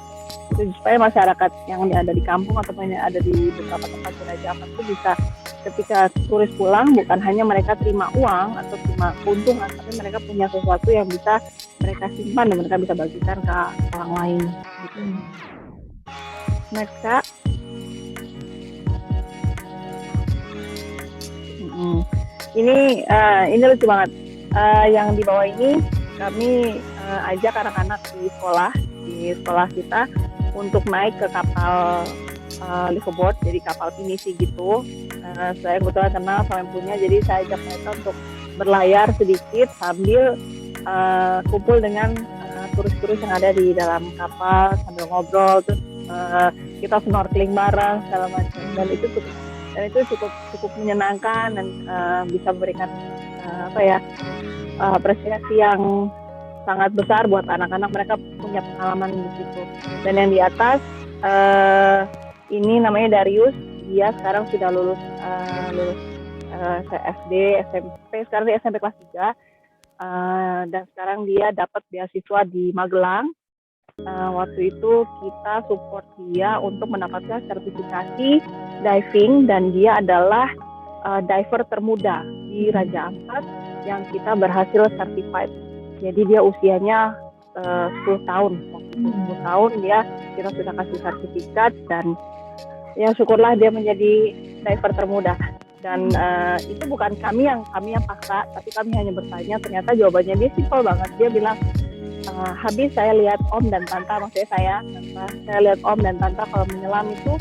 Itu supaya masyarakat yang ada di kampung atau yang ada di beberapa tempat di Raja Ampat itu bisa ketika turis pulang bukan hanya mereka terima uang atau terima keuntungan, tapi mereka punya sesuatu yang bisa mereka simpan dan mereka bisa bagikan ke orang lain. Gitu. Next, Kak. Ini lucu banget. Yang di bawah ini kami ajak anak-anak di sekolah kita untuk naik ke kapal liveaboard, jadi kapal pinisi gitu. Saya kebetulan kenal sama yang punya, jadi saya ajak mereka untuk berlayar sedikit sambil kumpul dengan turis-turis yang ada di dalam kapal sambil ngobrol, terus kita snorkeling bareng segala macam, dan itu cukup menyenangkan dan bisa memberikan apresiasi yang sangat besar buat anak-anak. Mereka punya pengalaman di situ. Dan yang di atas ini namanya Darius, dia sekarang sudah lulus SD, SMP, sekarang dia SMP kelas 3, dan sekarang dia dapat beasiswa di Magelang. Waktu itu kita support dia untuk mendapatkan sertifikasi diving, dan dia adalah diver termuda di Raja Ampat yang kita berhasil certified. Jadi dia usianya 10 tahun. Waktu 10 tahun kita sudah kasih sertifikat, dan ya syukurlah dia menjadi diver termuda. Dan itu bukan kami yang paksa, tapi kami hanya bertanya. Ternyata jawabannya dia simpel banget. Dia bilang, habis saya lihat Om dan Tante, maksudnya saya lihat Om dan Tante kalau menyelam itu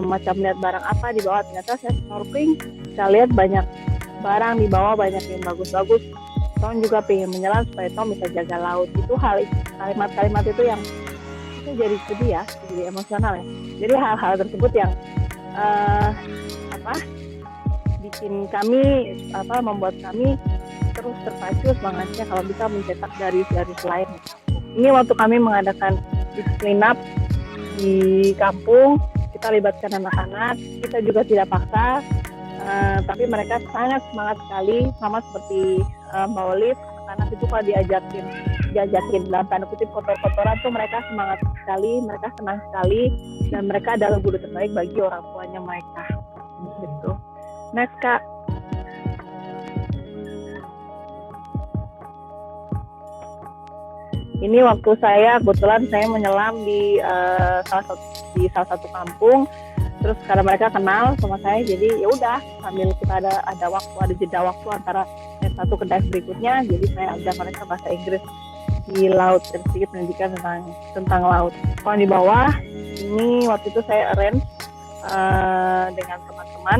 macam lihat barang apa di bawah. Ternyata saya snorkeling, saya lihat banyak barang di bawah, banyak yang bagus-bagus. Tom juga pengen menyelam supaya Tom bisa jaga laut. Itu kalimat-kalimat itu yang itu jadi sedih ya, jadi emosional ya. Jadi hal-hal tersebut yang bikin kami membuat kami terus terpacu semangatnya kalau bisa mencetak dari lain. Ini waktu kami mengadakan clean up di kampung, kita libatkan anak-anak, kita juga tidak paksa, tapi mereka sangat semangat sekali, sama seperti Mbak Olive. Anak-anak itu kalau diajakin dalam tanda kutip kotor-kotoran tuh mereka semangat sekali, mereka senang sekali, dan mereka adalah guru terbaik bagi orang tuanya mereka. Gitu. Next, Kak. Ini waktu kebetulan saya menyelam di salah satu kampung. Terus karena mereka kenal sama saya, jadi ya udah sambil kita ada jeda waktu antara satu ke dive berikutnya, jadi saya ajar mereka bahasa Inggris di laut dan sedikit pendidikan tentang laut. Kalau di bawah ini waktu itu saya arrange dengan teman-teman,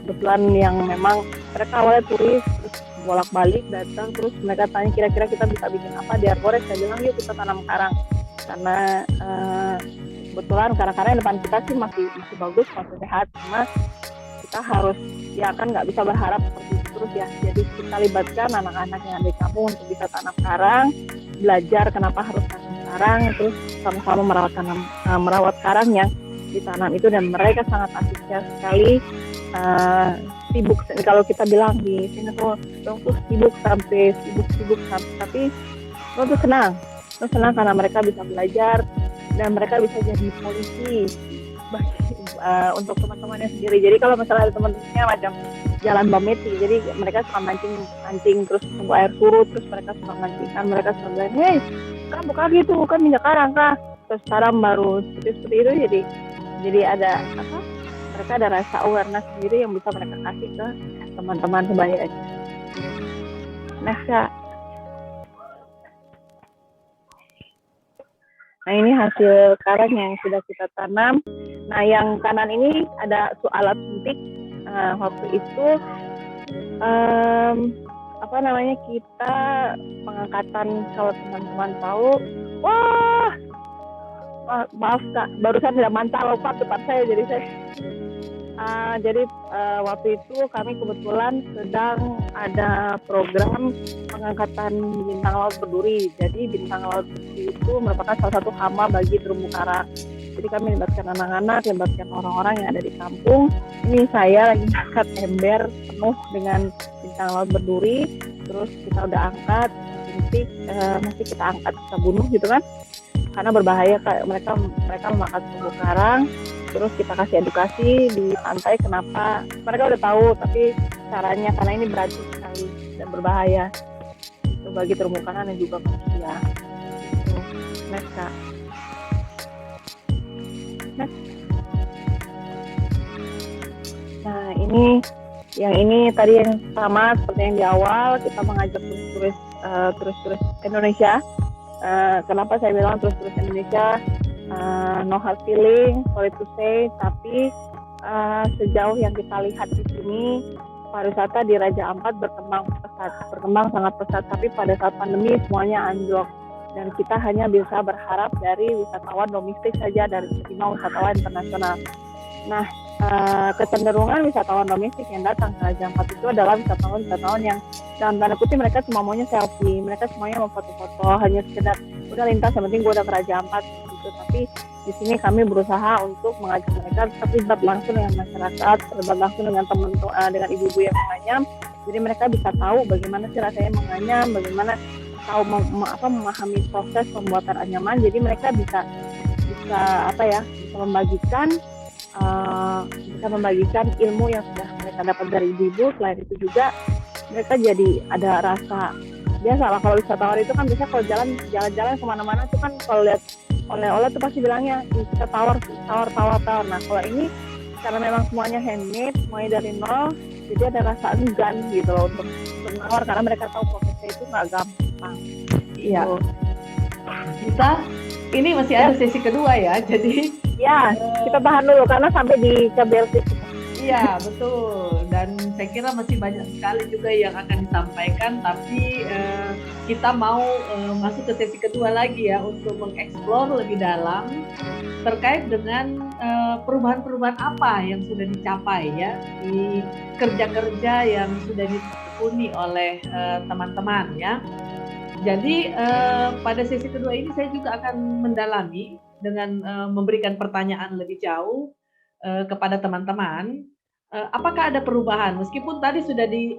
kebetulan yang memang mereka awalnya turis, terus bolak-balik datang, terus mereka tanya kira-kira kita bisa bikin apa di Arborek. Saya bilang yuk kita tanam karang, karena kebetulan karang-karang depan kita sih masih bagus, masih sehat, cuma kita harus nggak bisa berharap seperti itu terus ya. Jadi kita libatkan anak-anak yang ada di kampung untuk bisa tanam karang, belajar kenapa harus tanam karang, terus sama-sama merawat karang yang ditanam itu, dan mereka sangat antusias sekali. Sibuk, kalau kita bilang di sini tuh sibuk sampai, tapi lo tuh senang karena mereka bisa belajar dan mereka bisa jadi polisi untuk teman-temannya sendiri. Jadi kalau misalnya ada teman-temannya macam jalan Bameti, jadi mereka suka mancing terus tunggu air surut, terus mereka suka mancingkan, mereka suka bilang, hei kan bukan gitu, kan minyak karang kah, terus sekarang baru seperti itu. Jadi ada mereka ada rasa awareness sendiri yang bisa mereka kasih ke teman-teman sebanyak. Next, Kak. Nah, ini hasil karang yang sudah kita tanam. Nah, yang kanan ini ada alat suntik. Waktu itu kita pengangkatan, kalau teman-teman tahu. Wah, maaf Kak, barusan ada mantel lompat depan saya, jadi waktu itu kami kebetulan sedang ada program pengangkatan bintang laut berduri. Jadi bintang laut berduri itu merupakan salah satu hama bagi terumbu karang. Jadi kami libatkan anak-anak, libatkan orang-orang yang ada di kampung. Ini saya lagi angkat ember penuh dengan bintang laut berduri. Terus kita udah angkat, masih kita angkat, kita bunuh gitu kan, karena berbahaya, mereka memakan terumbu karang. terus kita kasih edukasi di pantai kenapa mereka udah tahu tapi caranya karena ini beracun sekali dan berbahaya itu bagi terumbu karang dan juga manusia. Itu. Next, Kak. Next. Nah ini tadi yang sama seperti yang di awal kita mengajak turis Indonesia. Kenapa saya bilang turis Indonesia? No hard feeling, sorry to say, tapi sejauh yang kita lihat di sini pariwisata di Raja Ampat berkembang sangat pesat, tapi pada saat pandemi semuanya anjlok dan kita hanya bisa berharap dari wisatawan domestik saja dari ketimbang wisatawan internasional. Nah, kecenderungan wisatawan domestik yang datang ke Raja Ampat itu adalah wisatawan yang dalam tanda kutip mereka cuma maunya selfie, mereka semuanya mau foto-foto, hanya sekedar udah lintas yang penting gue udah ke Raja Ampat gitu. Tapi di sini kami berusaha untuk mengajak mereka terlibat langsung dengan masyarakat, terlibat langsung dengan dengan ibu-ibu yang menganyam. Jadi mereka bisa tahu bagaimana sih rasanya menganyam, bagaimana tahu memahami proses pembuatan anyaman. Jadi mereka bisa membagikan ilmu yang sudah mereka dapat dari ibu-ibu. Selain itu juga mereka jadi ada rasa biasa lah, kalau wisatawan itu kan biasanya kalau jalan-jalan kemana-mana tuh kan kalau lihat oleh-oleh tuh pasti bilangnya kita tawar. Nah kalau ini karena memang semuanya handmade, semuanya dari nol, jadi ada rasa enggan gitu loh untuk menawar karena mereka tahu prosesnya itu nggak gampang. Iya. Kita ini masih ada sesi kedua ya, jadi ya kita tahan dulu karena sampai di KBLC. Iya betul, dan saya kira masih banyak sekali juga yang akan disampaikan, tapi kita mau masuk ke sesi kedua lagi ya untuk mengeksplor lebih dalam terkait dengan perubahan-perubahan apa yang sudah dicapai ya di kerja-kerja yang sudah ditekuni oleh teman-teman ya. Jadi pada sesi kedua ini saya juga akan mendalami dengan memberikan pertanyaan lebih jauh kepada teman-teman. Apakah ada perubahan? Meskipun tadi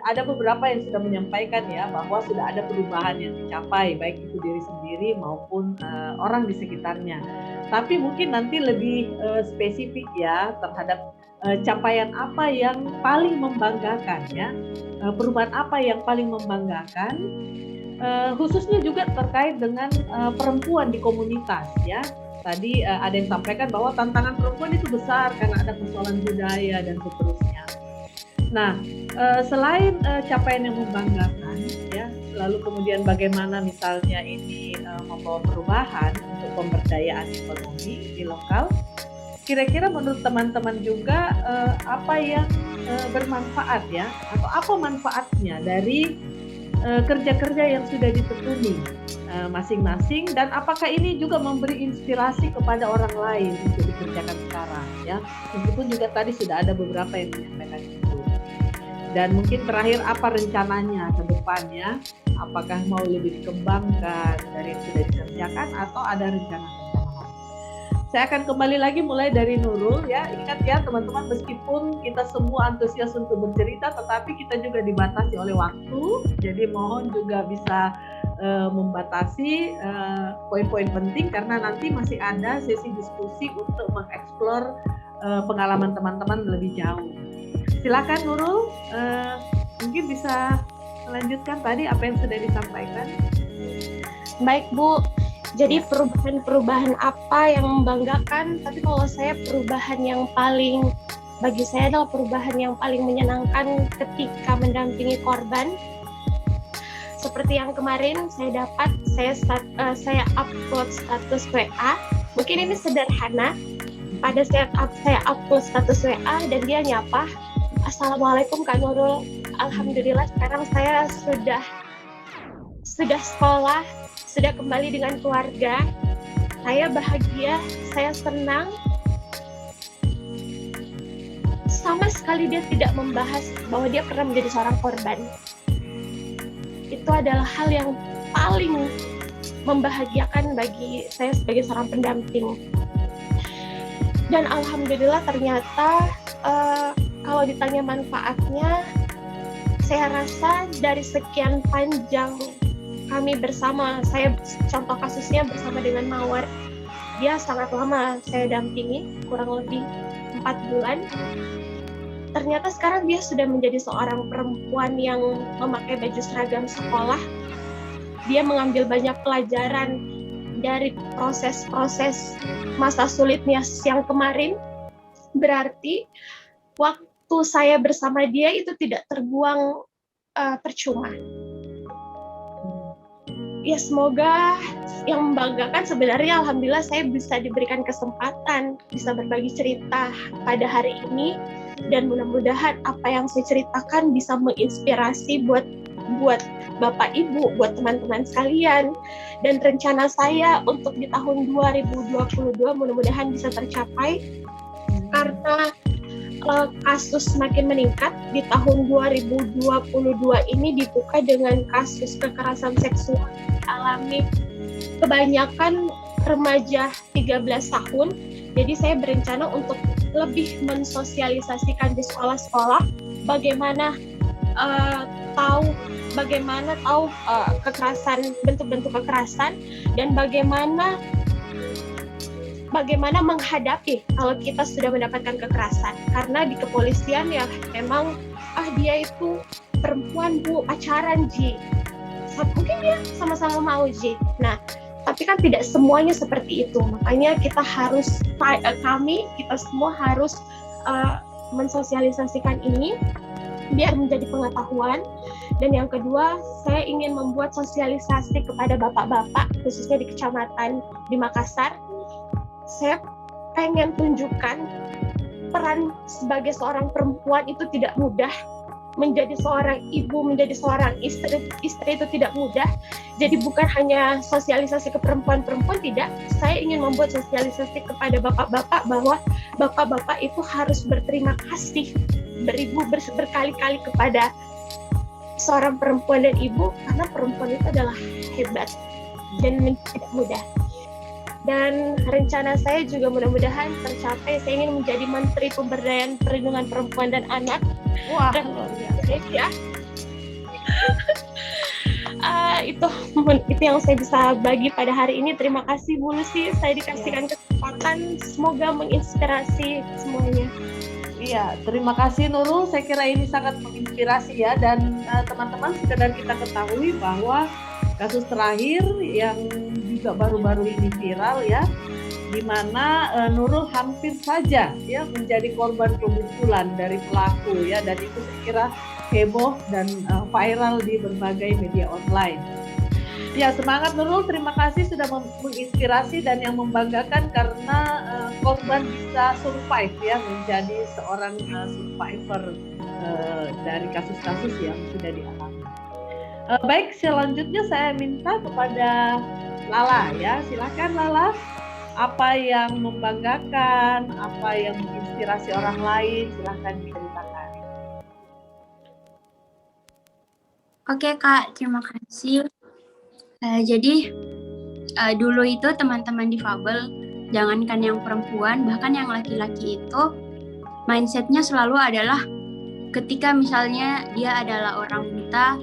ada beberapa yang sudah menyampaikan ya bahwa sudah ada perubahan yang dicapai baik itu diri sendiri maupun orang di sekitarnya. Tapi mungkin nanti lebih spesifik ya terhadap capaian apa yang paling membanggakan ya, perubahan apa yang paling membanggakan, khususnya juga terkait dengan perempuan di komunitas ya. Tadi ada yang sampaikan bahwa tantangan perempuan itu besar karena ada persoalan budaya dan seterusnya. Nah, selain capaian yang membanggakan, ya, lalu kemudian bagaimana misalnya ini membawa perubahan untuk pemberdayaan ekonomi di lokal, kira-kira menurut teman-teman juga apa yang bermanfaat ya, atau apa manfaatnya dari kerja-kerja yang sudah ditekuni masing-masing, dan apakah ini juga memberi inspirasi kepada orang lain untuk dikerjakan sekarang ya, meskipun juga tadi sudah ada beberapa yang menyampaikan itu. Dan mungkin terakhir apa rencananya ke depannya, apakah mau lebih dikembangkan dari yang sudah dikerjakan atau ada rencana-rencana lain. Saya akan kembali lagi mulai dari Nurul ya. Ingat ya teman-teman, meskipun kita semua antusias untuk bercerita, tetapi kita juga dibatasi oleh waktu, jadi mohon juga bisa membatasi poin-poin penting karena nanti masih ada sesi diskusi untuk mengeksplor pengalaman teman-teman lebih jauh. Silakan Nurul, mungkin bisa melanjutkan tadi apa yang sudah disampaikan. Baik Bu, jadi perubahan-perubahan apa yang membanggakan, tapi kalau saya perubahan yang paling bagi saya adalah perubahan yang paling menyenangkan ketika mendampingi korban. Seperti yang kemarin saya upload status WA. Mungkin ini sederhana. Pada saat saya upload status WA dan dia nyapa, "Assalamualaikum Kak Nurul. Alhamdulillah sekarang saya sudah sekolah, sudah kembali dengan keluarga. Saya bahagia, saya senang." Sama sekali dia tidak membahas bahwa dia pernah menjadi seorang korban. Itu adalah hal yang paling membahagiakan bagi saya sebagai seorang pendamping. Dan alhamdulillah ternyata kalau ditanya manfaatnya, saya rasa dari sekian panjang kami bersama, saya contoh kasusnya bersama dengan Mawar, dia sangat lama saya dampingi, kurang lebih 4 bulan. Ternyata sekarang dia sudah menjadi seorang perempuan yang memakai baju seragam sekolah. Dia mengambil banyak pelajaran dari proses-proses masa sulitnya yang kemarin. Berarti waktu saya bersama dia itu tidak terbuang percuma. Ya semoga yang membanggakan sebenarnya alhamdulillah saya bisa diberikan kesempatan bisa berbagi cerita pada hari ini, dan mudah-mudahan apa yang saya ceritakan bisa menginspirasi buat Bapak Ibu, buat teman-teman sekalian, dan rencana saya untuk di tahun 2022 mudah-mudahan bisa tercapai karena kasus semakin meningkat. Di tahun 2022 ini dibuka dengan kasus kekerasan seksual dialami kebanyakan remaja 13 tahun. Jadi saya berencana untuk lebih mensosialisasikan di sekolah-sekolah bagaimana tahu kekerasan, bentuk-bentuk kekerasan, dan bagaimana menghadapi kalau kita sudah mendapatkan kekerasan. Karena di kepolisian ya memang dia itu perempuan Bu, pacaran Ji, mungkin dia sama-sama mau Ji. Nah tapi kan tidak semuanya seperti itu, makanya kita semua harus mensosialisasikan ini biar menjadi pengetahuan. Dan yang kedua, saya ingin membuat sosialisasi kepada bapak-bapak khususnya di kecamatan di Makassar. Saya pengen tunjukkan peran sebagai seorang perempuan itu tidak mudah. Menjadi seorang ibu, menjadi seorang istri itu tidak mudah. Jadi bukan hanya sosialisasi ke perempuan-perempuan, tidak. Saya ingin membuat sosialisasi kepada bapak-bapak bahwa bapak-bapak itu harus berterima kasih berkali-kali kepada seorang perempuan dan ibu, karena perempuan itu adalah hebat dan tidak mudah. Dan rencana saya juga mudah-mudahan tercapai. Saya ingin menjadi Menteri Pemberdayaan Perlindungan Perempuan dan Anak. Wah, dan ya. Itu yang saya bisa bagi pada hari ini. Terima kasih Bu Lucy, saya dikasihkan kesempatan. Semoga menginspirasi semuanya. Iya, terima kasih Nurul. Saya kira ini sangat menginspirasi ya. Dan teman-teman, sekedar kita ketahui bahwa kasus terakhir yang juga baru-baru ini viral ya, di mana Nurul hampir saja ya menjadi korban pemukulan dari pelaku ya, dan itu saya kira heboh dan viral di berbagai media online. Ya, semangat Nurul, terima kasih sudah menginspirasi dan yang membanggakan karena korban bisa survive ya, menjadi seorang survivor dari kasus-kasus yang sudah dialami. Baik, selanjutnya saya minta kepada Lala ya, silakan Lala. Apa yang membanggakan, apa yang menginspirasi orang lain, silakan diceritakan. Oke Kak, terima kasih. Jadi dulu itu teman-teman difabel, jangankan yang perempuan, bahkan yang laki-laki itu mindsetnya selalu adalah ketika misalnya dia adalah orang buta,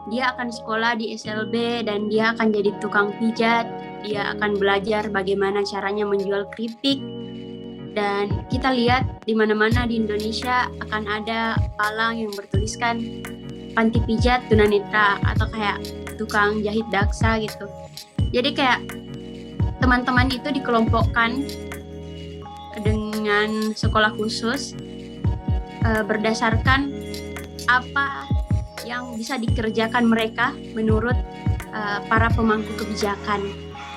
dia akan sekolah di SLB dan dia akan jadi tukang pijat, dia akan belajar bagaimana caranya menjual keripik. Dan kita lihat di mana-mana di Indonesia akan ada palang yang bertuliskan panti pijat tunanetra atau kayak tukang jahit daksa gitu. Jadi kayak teman-teman itu dikelompokkan dengan sekolah khusus berdasarkan apa yang bisa dikerjakan mereka menurut para pemangku kebijakan.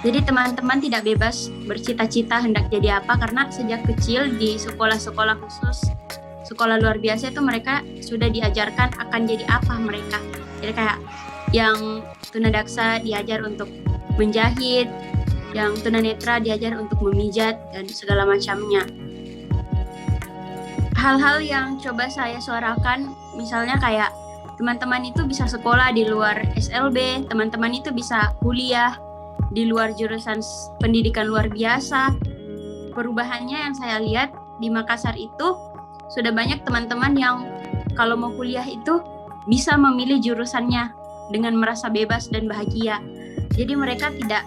Jadi teman-teman tidak bebas bercita-cita hendak jadi apa, karena sejak kecil di sekolah-sekolah khusus, sekolah luar biasa itu mereka sudah diajarkan akan jadi apa mereka. Jadi kayak yang tunadaksa diajar untuk menjahit, yang tunanetra diajar untuk memijat dan segala macamnya. Hal-hal yang coba saya suarakan, misalnya kayak teman-teman itu bisa sekolah di luar SLB, teman-teman itu bisa kuliah di luar jurusan pendidikan luar biasa. Perubahannya yang saya lihat di Makassar itu sudah banyak teman-teman yang kalau mau kuliah itu bisa memilih jurusannya dengan merasa bebas dan bahagia. Jadi mereka tidak,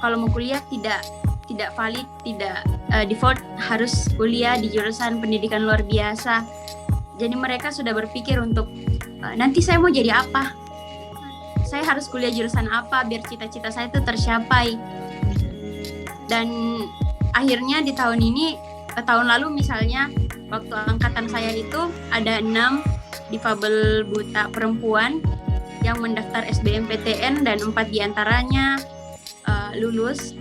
kalau mau kuliah tidak tidak valid, tidak default harus kuliah di jurusan pendidikan luar biasa. Jadi mereka sudah berpikir untuk nanti saya mau jadi apa? Saya harus kuliah jurusan apa biar cita-cita saya itu tercapai. Dan akhirnya di tahun ini, tahun lalu misalnya, waktu angkatan saya itu ada 6 difabel buta perempuan yang mendaftar SBMPTN dan 4 diantaranya lulus.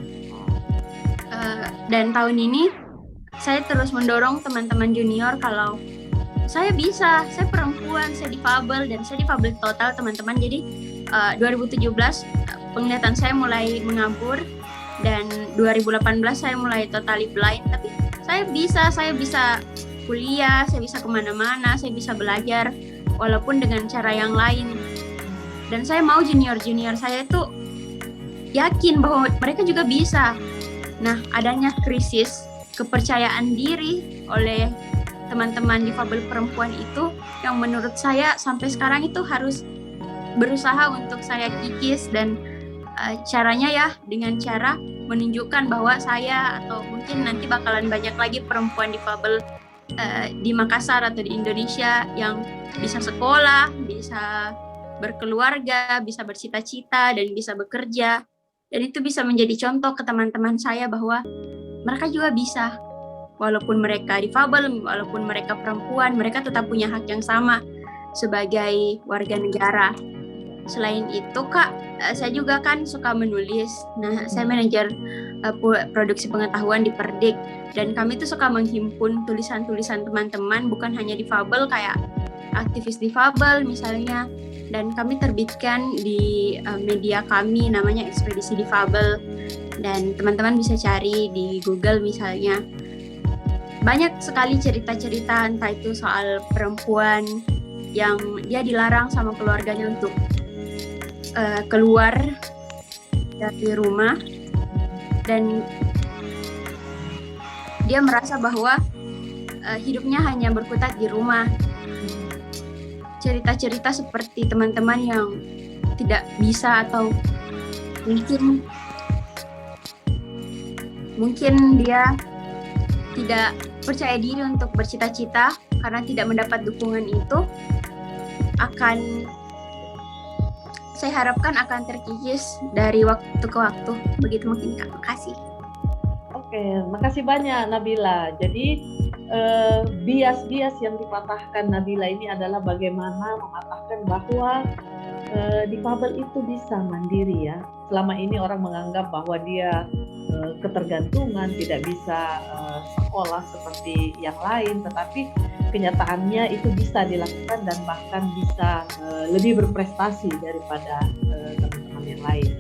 Dan tahun ini saya terus mendorong teman-teman junior kalau saya bisa, saya perempuan, saya difabel, dan saya difabel total teman-teman. Jadi 2017 penglihatan saya mulai mengabur, dan 2018 saya mulai totally blind, tapi saya bisa kuliah, saya bisa kemana-mana, saya bisa belajar walaupun dengan cara yang lain. Dan saya mau junior-junior saya itu yakin bahwa mereka juga bisa. Nah, adanya krisis kepercayaan diri oleh teman-teman difabel perempuan itu yang menurut saya sampai sekarang itu harus berusaha untuk saya kikis, dan caranya ya dengan cara menunjukkan bahwa saya atau mungkin nanti bakalan banyak lagi perempuan difabel di Makassar atau di Indonesia yang bisa sekolah, bisa berkeluarga, bisa bercita-cita, dan bisa bekerja. Dan itu bisa menjadi contoh ke teman-teman saya bahwa mereka juga bisa. Walaupun mereka difabel, walaupun mereka perempuan, mereka tetap punya hak yang sama sebagai warga negara. Selain itu, Kak, saya juga kan suka menulis. Nah, saya manajer produksi pengetahuan di Perdik, dan kami tuh suka menghimpun tulisan-tulisan teman-teman, bukan hanya difabel, kayak aktivis difabel misalnya, dan kami terbitkan di media kami namanya Ekspedisi Difabel, dan teman-teman bisa cari di Google misalnya. Banyak sekali cerita-cerita, entah itu soal perempuan yang dia dilarang sama keluarganya untuk keluar dari rumah, dan dia merasa bahwa hidupnya hanya berkutat di rumah. Cerita-cerita seperti teman-teman yang tidak bisa atau mungkin dia tidak percaya diri untuk bercita-cita karena tidak mendapat dukungan itu, saya harapkan akan terkikis dari waktu ke waktu. Begitu mungkin, Kak. Makasih. Oke, makasih banyak Nabila. Jadi bias-bias yang dipatahkan Nabila ini adalah bagaimana mematahkan bahwa difabel itu bisa mandiri ya. Selama ini orang menganggap bahwa dia ketergantungan, tidak bisa sekolah seperti yang lain, tetapi kenyataannya itu bisa dilakukan dan bahkan bisa lebih berprestasi daripada teman-teman yang lain.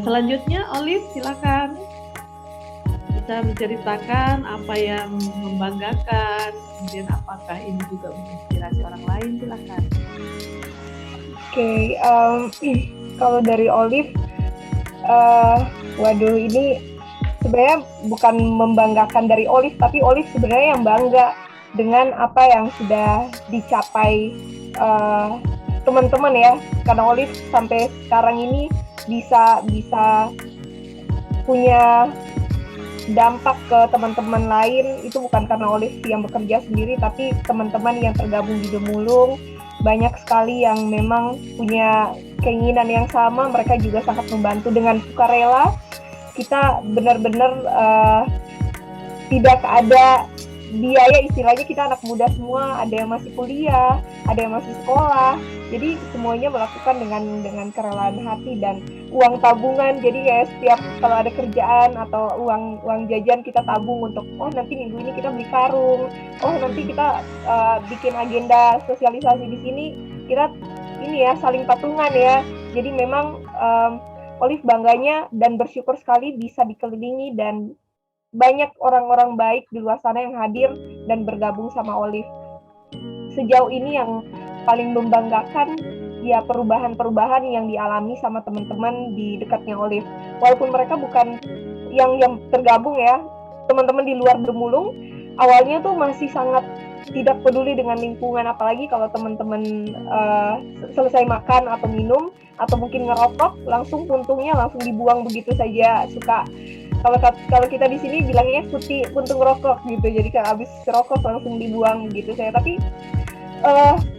Selanjutnya, Olive, silakan. Bisa menceritakan apa yang membanggakan, kemudian apakah ini juga menginspirasi orang lain, silakan. Oke, kalau dari Olive, waduh, ini sebenarnya bukan membanggakan dari Olive, tapi Olive sebenarnya yang bangga dengan apa yang sudah dicapai teman-teman ya, karena Olive sampai sekarang ini bisa punya dampak ke teman-teman lain. Itu bukan karena Olive yang bekerja sendiri, tapi teman-teman yang tergabung di Demulung banyak sekali yang memang punya keinginan yang sama. Mereka juga sangat membantu dengan sukarela. Kita benar-benar tidak ada biaya, istilahnya kita anak muda semua, ada yang masih kuliah, ada yang masih sekolah, jadi semuanya melakukan dengan kerelaan hati dan uang tabungan. Jadi kayak setiap kalau ada kerjaan atau uang jajan kita tabung untuk nanti minggu ini kita beli karung, nanti kita bikin agenda sosialisasi di sini, kita ini ya saling patungan ya. Jadi memang Olive bangganya dan bersyukur sekali bisa dikelilingi dan banyak orang-orang baik di luar sana yang hadir dan bergabung sama Olive. Sejauh ini yang paling membanggakan ya perubahan-perubahan yang dialami sama teman-teman di dekatnya Olive. Walaupun mereka bukan yang tergabung ya, teman-teman di luar Demulung awalnya tuh masih sangat tidak peduli dengan lingkungan, apalagi kalau teman-teman selesai makan atau minum atau mungkin ngerokok, langsung puntungnya langsung dibuang begitu saja, suka kalau kita di sini bilangnya puntung rokok gitu, jadi kan abis rokok langsung dibuang gitu saya. Tapi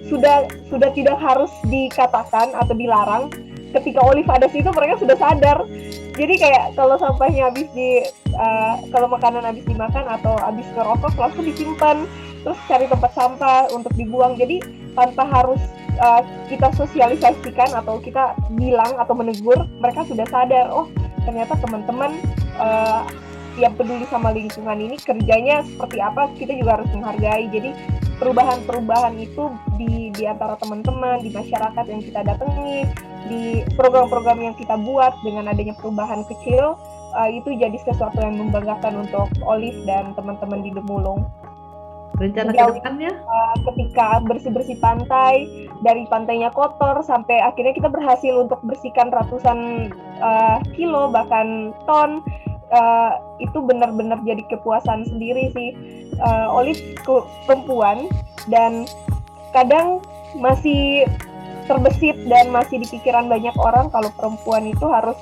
sudah tidak harus dikatakan atau dilarang. Ketika Olive ada situ mereka sudah sadar. Jadi kayak kalau sampahnya habis kalau makanan habis dimakan atau habis ngerokok langsung disimpan, terus cari tempat sampah untuk dibuang. Jadi tanpa harus kita sosialisasikan atau kita bilang atau menegur, mereka sudah sadar, oh ternyata teman-teman yang peduli sama lingkungan ini kerjanya seperti apa, kita juga harus menghargai. Jadi perubahan-perubahan itu di antara teman-teman, di masyarakat yang kita datangi, di program-program yang kita buat dengan adanya perubahan kecil, itu jadi sesuatu yang membanggakan untuk Olive dan teman-teman di Demulung. Rencana ke depannya? Ketika bersih-bersih pantai, dari pantainya kotor sampai akhirnya kita berhasil untuk bersihkan ratusan kilo bahkan ton, itu benar-benar jadi kepuasan sendiri sih. Olive perempuan dan kadang masih terbesit dan masih di pikiran banyak orang kalau perempuan itu harus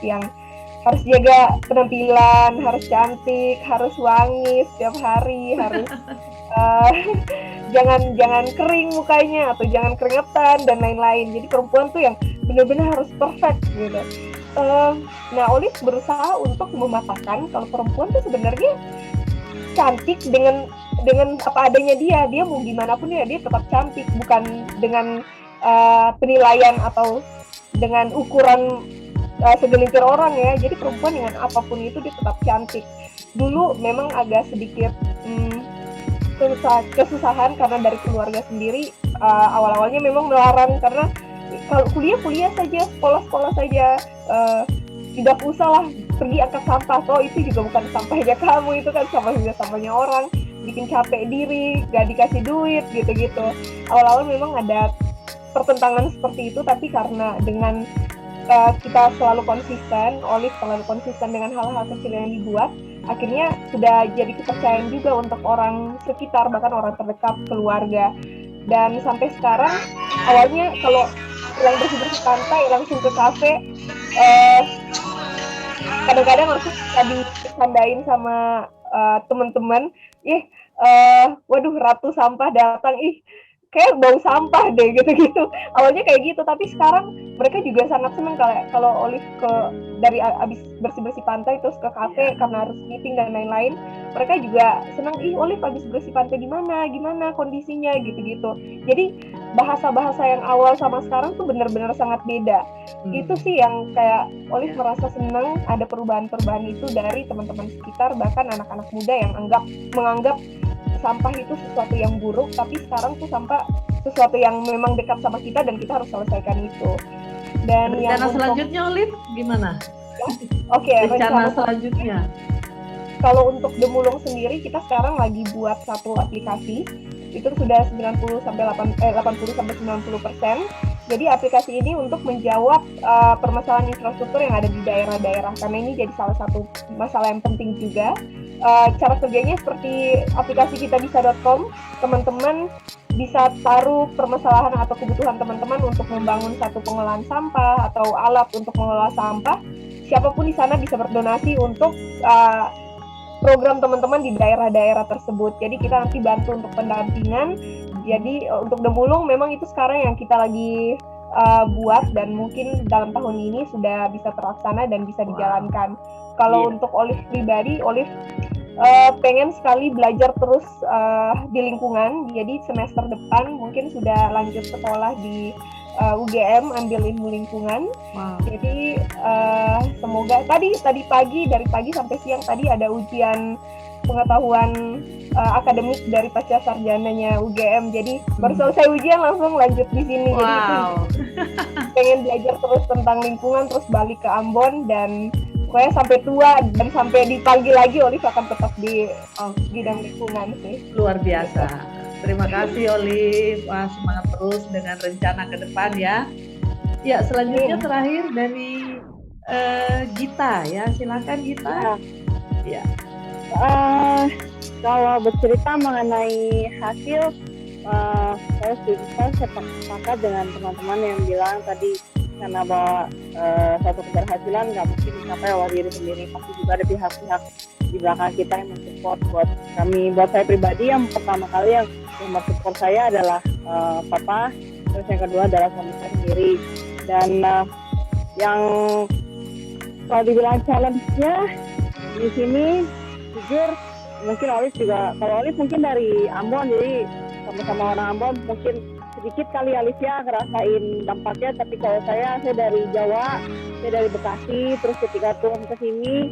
jaga penampilan, harus cantik, harus wangi setiap hari, harus jangan kering mukanya atau jangan keringetan dan lain-lain. Jadi perempuan tuh yang benar-benar harus perfect gitu. Nah, Olive berusaha untuk mematahkan kalau perempuan tuh sebenarnya cantik dengan apa adanya dia mau gimana pun dia tetap cantik, bukan dengan penilaian atau dengan ukuran segelintir orang ya. Jadi perempuan dengan apapun itu dia tetap cantik. Dulu memang agak sedikit kesusahan karena dari keluarga sendiri awal-awalnya memang melarang, karena kalau kuliah saja, sekolah saja, tidak usah lah pergi angkat sampah, itu juga bukan sampahnya kamu, itu kan sampahnya orang, bikin capek diri, gak dikasih duit gitu-gitu. Awal-awal memang ada pertentangan seperti itu, tapi karena dengan kita selalu konsisten, Olive selalu konsisten dengan hal-hal kecil yang dibuat, akhirnya sudah jadi kepercayaan juga untuk orang sekitar, bahkan orang terdekat, keluarga. Dan sampai sekarang, awalnya kalau pulang bersih-bersih pantai langsung ke kafe, kadang-kadang langsung ditandain sama teman-teman, waduh ratu sampah datang, kayak bau sampah deh gitu-gitu. Awalnya kayak gitu, tapi sekarang mereka juga sangat senang kalau Olive dari abis bersih-bersih pantai terus ke kafe karena harus meeting dan lain-lain. Mereka juga senang, Olive abis bersih pantai gimana kondisinya gitu-gitu. Jadi bahasa-bahasa yang awal sama sekarang tuh benar-benar sangat beda. Itu sih yang kayak Olive merasa senang ada perubahan-perubahan itu dari teman-teman sekitar, bahkan anak-anak muda yang menganggap sampah itu sesuatu yang buruk, tapi sekarang tuh sampah sesuatu yang memang dekat sama kita dan kita harus selesaikan itu. Dan rencana selanjutnya Olive gimana? Oke, rencana selanjutnya. Kalau untuk Demulung sendiri kita sekarang lagi buat satu aplikasi. Itu sudah 80-90%. Jadi aplikasi ini untuk menjawab permasalahan infrastruktur yang ada di daerah-daerah, karena ini jadi salah satu masalah yang penting juga. Cara kerjanya seperti aplikasi kitabisa.com, teman-teman bisa taruh permasalahan atau kebutuhan teman-teman untuk membangun satu pengolahan sampah atau alat untuk mengelola sampah. Siapapun di sana bisa berdonasi untuk program teman-teman di daerah-daerah tersebut. Jadi kita nanti bantu untuk pendampingan. Jadi untuk Demulung memang itu sekarang yang kita lagi buat dan mungkin dalam tahun ini sudah bisa terlaksana dan bisa dijalankan. Kalau untuk Olive pribadi, Olive pengen sekali belajar terus di lingkungan. Jadi semester depan mungkin sudah lanjut sekolah di UGM ambil ilmu lingkungan. Jadi semoga dari pagi sampai siang tadi ada ujian pengetahuan akademik dari pasca sarjananya UGM. Jadi baru selesai ujian langsung lanjut di sini. Jadi itu pengen belajar terus tentang lingkungan, terus balik ke Ambon dan pokoknya sampai tua dan sampai dipanggil lagi Olive akan tetap di bidang lingkungan sih. Luar biasa. Terima kasih Olive. Wah, semangat terus dengan rencana ke depan ya. Ya, selanjutnya terakhir dari Gita ya. Silakan Gita. Ya. Kalau bercerita mengenai hasil, saya sepakat dengan teman-teman yang bilang tadi karena bahwa satu keberhasilan nggak mungkin dicapai oleh diri sendiri, pasti juga ada pihak-pihak di belakang kita yang mensupport buat kami. Buat saya pribadi, yang pertama kali yang mensupport saya adalah papa, terus yang kedua adalah suami saya sendiri. Dan yang kalau dibilang challenge-nya di sini, jujur mungkin Olive juga, kalau Olive mungkin dari Ambon, jadi sama-sama orang Ambon, mungkin sedikit kali Alicia ngerasain dampaknya, tapi kalau saya dari Jawa, saya dari Bekasi, terus ketika turun ke sini,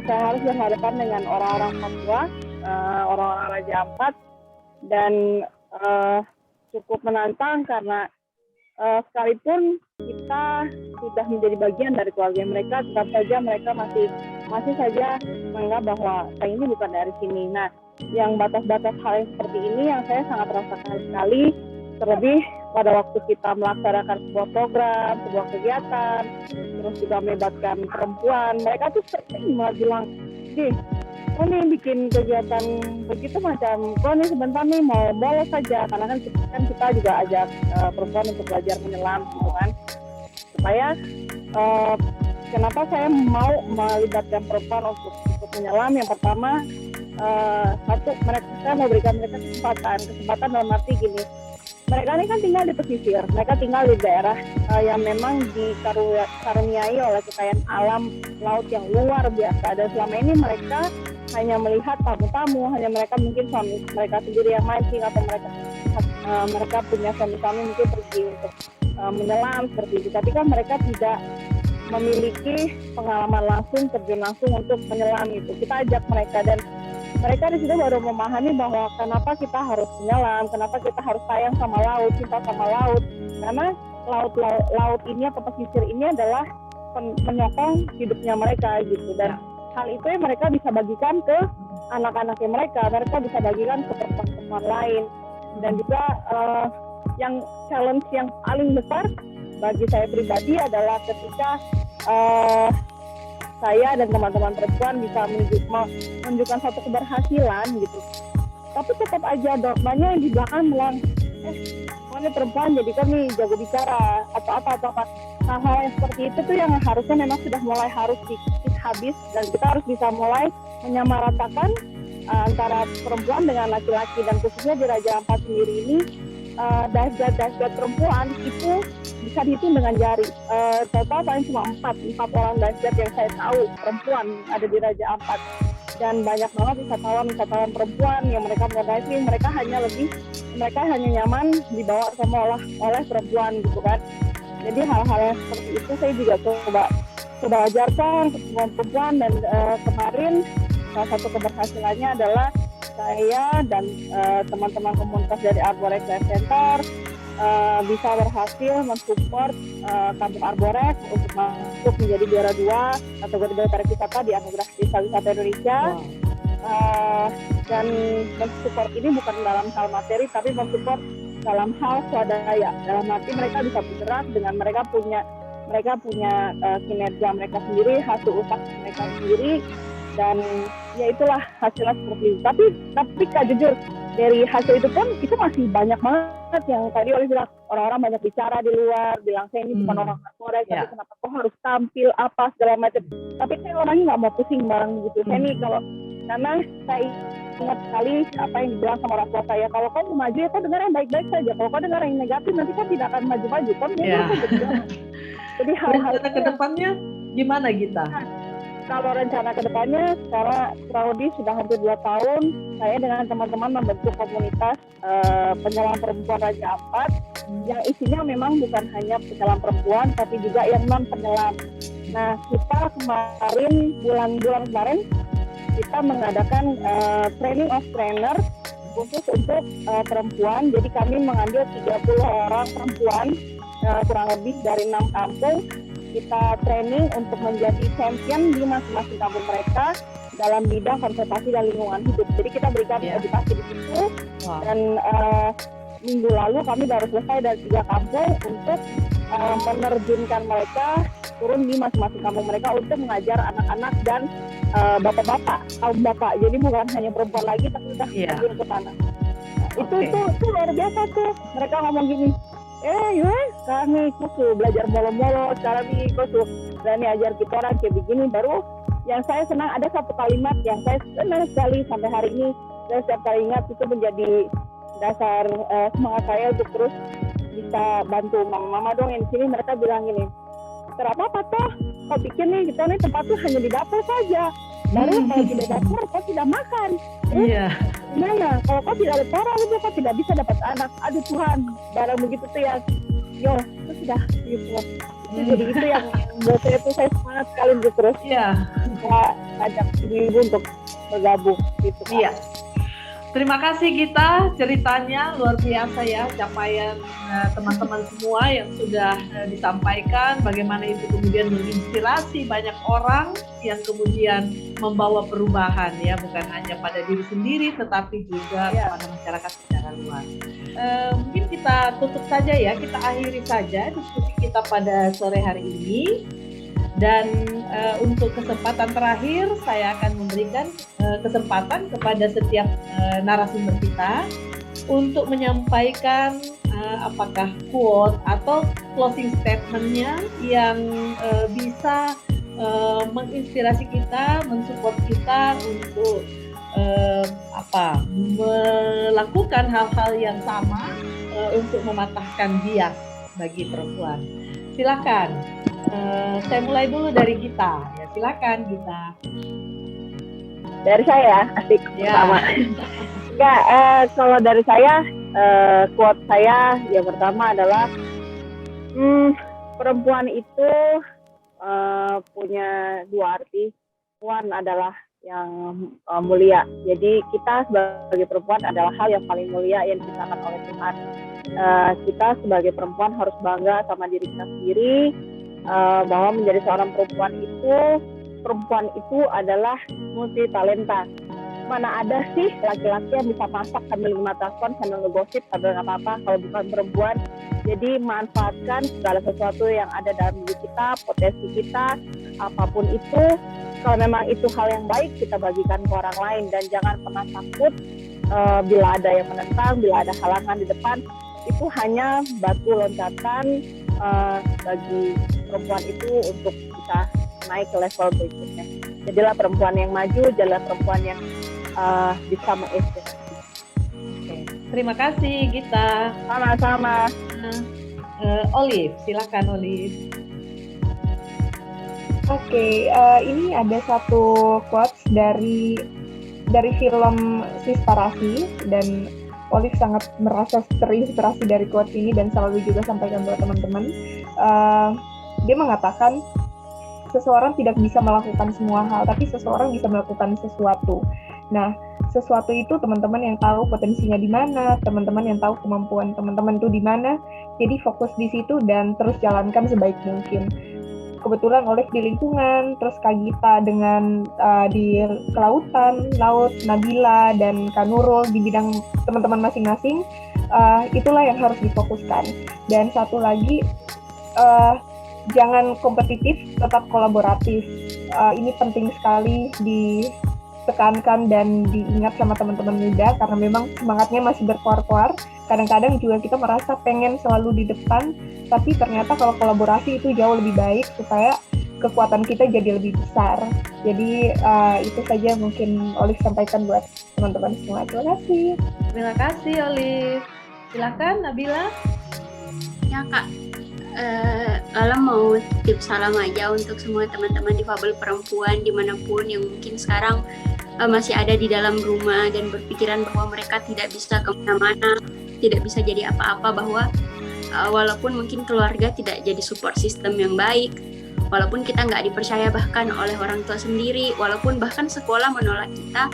saya harus berhadapan dengan orang-orang Papua, orang-orang Raja Ampat, dan cukup menantang karena sekalipun kita sudah menjadi bagian dari keluarga mereka, tetap saja mereka masih saja menganggap bahwa saya ini bukan dari sini. Nah, yang batas-batas hal yang seperti ini yang saya sangat rasakan sekali, terlebih pada waktu kita melaksanakan sebuah program, sebuah kegiatan, terus juga melibatkan perempuan, mereka tuh sering malah bilang, kok nih bikin kegiatan begitu macam, kok nih sebentar nih mau bolos saja, karena kan kita juga ajak perempuan untuk belajar menyelam, gitu kan, supaya kenapa saya mau melibatkan perempuan untuk ikut menyelam. Yang pertama, satu, saya mau berikan mereka kesempatan dalam arti gini, mereka ini kan tinggal di pesisir, mereka tinggal di daerah yang memang dikaruniai oleh kekayaan alam laut yang luar biasa, dan selama ini mereka hanya melihat tamu-tamu, hanya mereka mungkin suami mereka sendiri yang mancing, atau mereka punya suami-suami mungkin pergi untuk menyelam seperti itu, tapi kan mereka tidak memiliki pengalaman langsung, terjun langsung untuk menyelam itu. Kita ajak mereka, dan mereka di situ baru memahami bahwa kenapa kita harus menyelam, kenapa kita harus sayang sama laut, cinta sama laut, karena laut ini atau pesisir ini adalah penyokong hidupnya mereka gitu. Dan hal itu yang mereka bisa bagikan ke anak-anaknya mereka bisa bagikan ke perempuan lain. Dan juga yang challenge yang paling besar bagi saya pribadi adalah ketika saya dan teman-teman perempuan bisa menunjukkan satu keberhasilan gitu, tapi tetap aja banyak yang di belakang bilang, ini perempuan jadi kan nih jago bicara atau apa. Hal-hal yang seperti itu tuh yang harusnya memang sudah mulai harus habis, dan kita harus bisa mulai menyamaratakan antara perempuan dengan laki-laki. Dan khususnya di Raja Ampat sendiri ini, dahsyat perempuan itu bisa dihitung dengan jari. Total paling cuma 4 orang dahsyat yang saya tahu perempuan ada di Raja Ampat, dan banyak banget wisatawan perempuan yang mereka mendiving, mereka hanya nyaman dibawa sama oleh perempuan gitu kan. Jadi hal-hal yang seperti itu saya juga coba ajarkan ke semua perempuan. Dan kemarin salah satu keberhasilannya adalah saya dan teman-teman komunitas dari Arborek Life Center bisa berhasil mensupport Kampung Arborek untuk masuk menjadi juara 2 kategori pariwisata di Anugerah Desa Wisata Indonesia. Dan mensupport ini bukan dalam hal materi, tapi mensupport dalam hal swadaya. Dalam arti mereka bisa bergerak dengan mereka punya kinerja mereka sendiri, hasil usaha mereka sendiri, dan ya itulah hasilnya seperti itu. Tapi Kak, jujur dari hasil itu pun itu masih banyak banget yang tadi Olive bilang, orang-orang banyak bicara di luar, bilang saya ini bukan orang Arborek, tapi kenapa kok harus tampil apa segala macam. Tapi saya orangnya nggak mau pusing bareng begitu. Saya nih karena saya ingat sekali apa yang dibilang sama orang tua saya, kalau kau mau maju ya kau dengar yang baik-baik saja, kalau kau dengar yang negatif nanti kan tidak akan maju-maju. Jadi hal-hal ke depannya gimana Gita? Kalau rencana ke depannya, sekarang kurang lebih sudah hampir 2 tahun, saya dengan teman-teman membentuk komunitas penyelam perempuan Raja Ampat, yang isinya memang bukan hanya penyelam perempuan, tapi juga yang non-penyelam. Nah, kita bulan kemarin, kita mengadakan training of trainer khusus untuk perempuan. Jadi kami mengambil 30 orang perempuan, kurang lebih dari 6 kampung. Kita training untuk menjadi champion di masing-masing kampung mereka dalam bidang konservasi dan lingkungan hidup. Jadi kita berikan edukasi di situ. Dan minggu lalu kami baru selesai dari 3 kampung untuk menerjunkan mereka turun di masing-masing kampung mereka untuk mengajar anak-anak dan bapak-bapak, kaum bapak. Jadi bukan hanya perempuan lagi, tapi sudah terjun ke sana. Itu luar biasa tuh. Mereka ngomong gini, kami kusu belajar molo-molo, sekarang nih kusu berani ajar kita orang kayak begini. Baru yang saya senang ada satu kalimat yang saya senang sekali sampai hari ini, saya setiap kali ingat itu menjadi dasar semangat saya untuk terus bisa bantu mama-mama dong yang di sini. Mereka bilang gini, terapa toh kau pikir nih kita nih tempat tuh hanya di dapur saja, baru kalau di dapur kau tidak makan, gimana kalau kau tidak ada cara itu kau tidak bisa dapat anak. Aduh Tuhan, barang begitu tuh ya itu sudah gitu. Jadi itu yang buat saya tuh saya semangat sekali gitu terus ajak ibu untuk bergabung gitu. Iya. Terima kasih Gita, ceritanya luar biasa ya, capaian teman-teman semua yang sudah disampaikan, bagaimana itu kemudian menginspirasi banyak orang yang kemudian membawa perubahan ya, bukan hanya pada diri sendiri tetapi juga kepada masyarakat secara luas. Mungkin kita tutup saja ya, kita akhiri saja diskusi kita pada sore hari ini. Dan untuk kesempatan terakhir saya akan memberikan kesempatan kepada setiap narasumber kita untuk menyampaikan apakah quote atau closing statement-nya yang bisa menginspirasi kita, mensupport kita untuk melakukan hal-hal yang sama untuk mematahkan bias bagi perempuan. Silakan. Saya mulai dulu dari Gita. Ya, silakan Gita. Dari saya, asik pertama. Enggak, kalau dari saya, quote saya yang pertama adalah perempuan itu punya dua arti. Perempuan adalah yang mulia. Jadi kita sebagai perempuan adalah hal yang paling mulia yang diciptakan oleh Tuhan. Kita sebagai perempuan harus bangga sama diri kita sendiri. Bahwa menjadi seorang perempuan itu adalah multi talenta. Mana ada sih laki-laki yang bisa masak sambil lima telepon, sambil ngegosip, sambil nggak apa-apa kalau bukan perempuan. Jadi manfaatkan segala sesuatu yang ada dalam diri kita, potensi kita, apapun itu. Kalau memang itu hal yang baik, kita bagikan ke orang lain. Dan jangan pernah takut bila ada yang menentang, bila ada halangan di depan. Itu hanya batu loncatan bagi perempuan itu untuk bisa naik ke level berikutnya. Jadilah perempuan yang maju, jadilah perempuan yang bisa menginspirasi. Terima kasih Gita. Sama-sama. Olive, silakan Olive. Oke, ini ada satu quotes dari film Sistarasi, dan Olive sangat merasa terinspirasi dari quotes ini dan selalu juga sampaikan buat teman-teman. Dia mengatakan seseorang tidak bisa melakukan semua hal, tapi seseorang bisa melakukan sesuatu. Nah, sesuatu itu teman-teman yang tahu potensinya di mana, teman-teman yang tahu kemampuan teman-teman itu di mana. Jadi fokus di situ dan terus jalankan sebaik mungkin. Kebetulan Olive di lingkungan, terus Kak Gita dengan di kelautan, laut, Nabila dan Kak Nurul di bidang teman-teman masing-masing. Itulah yang harus difokuskan. Dan satu lagi, jangan kompetitif, tetap kolaboratif. Ini penting sekali ditekankan dan diingat sama teman-teman muda, karena memang semangatnya masih berkoar-koar. Kadang-kadang juga kita merasa pengen selalu di depan, tapi ternyata kalau kolaborasi itu jauh lebih baik supaya kekuatan kita jadi lebih besar. Jadi itu saja mungkin Olive sampaikan buat teman-teman semua. Terima kasih. Terima kasih Olive. Silakan Nabila. Ya Kak, Lala mau tips salam aja untuk semua teman-teman difabel perempuan dimanapun yang mungkin sekarang masih ada di dalam rumah dan berpikiran bahwa mereka tidak bisa kemana-mana, tidak bisa jadi apa-apa, bahwa walaupun mungkin keluarga tidak jadi support system yang baik, walaupun kita nggak dipercaya bahkan oleh orang tua sendiri, walaupun bahkan sekolah menolak kita,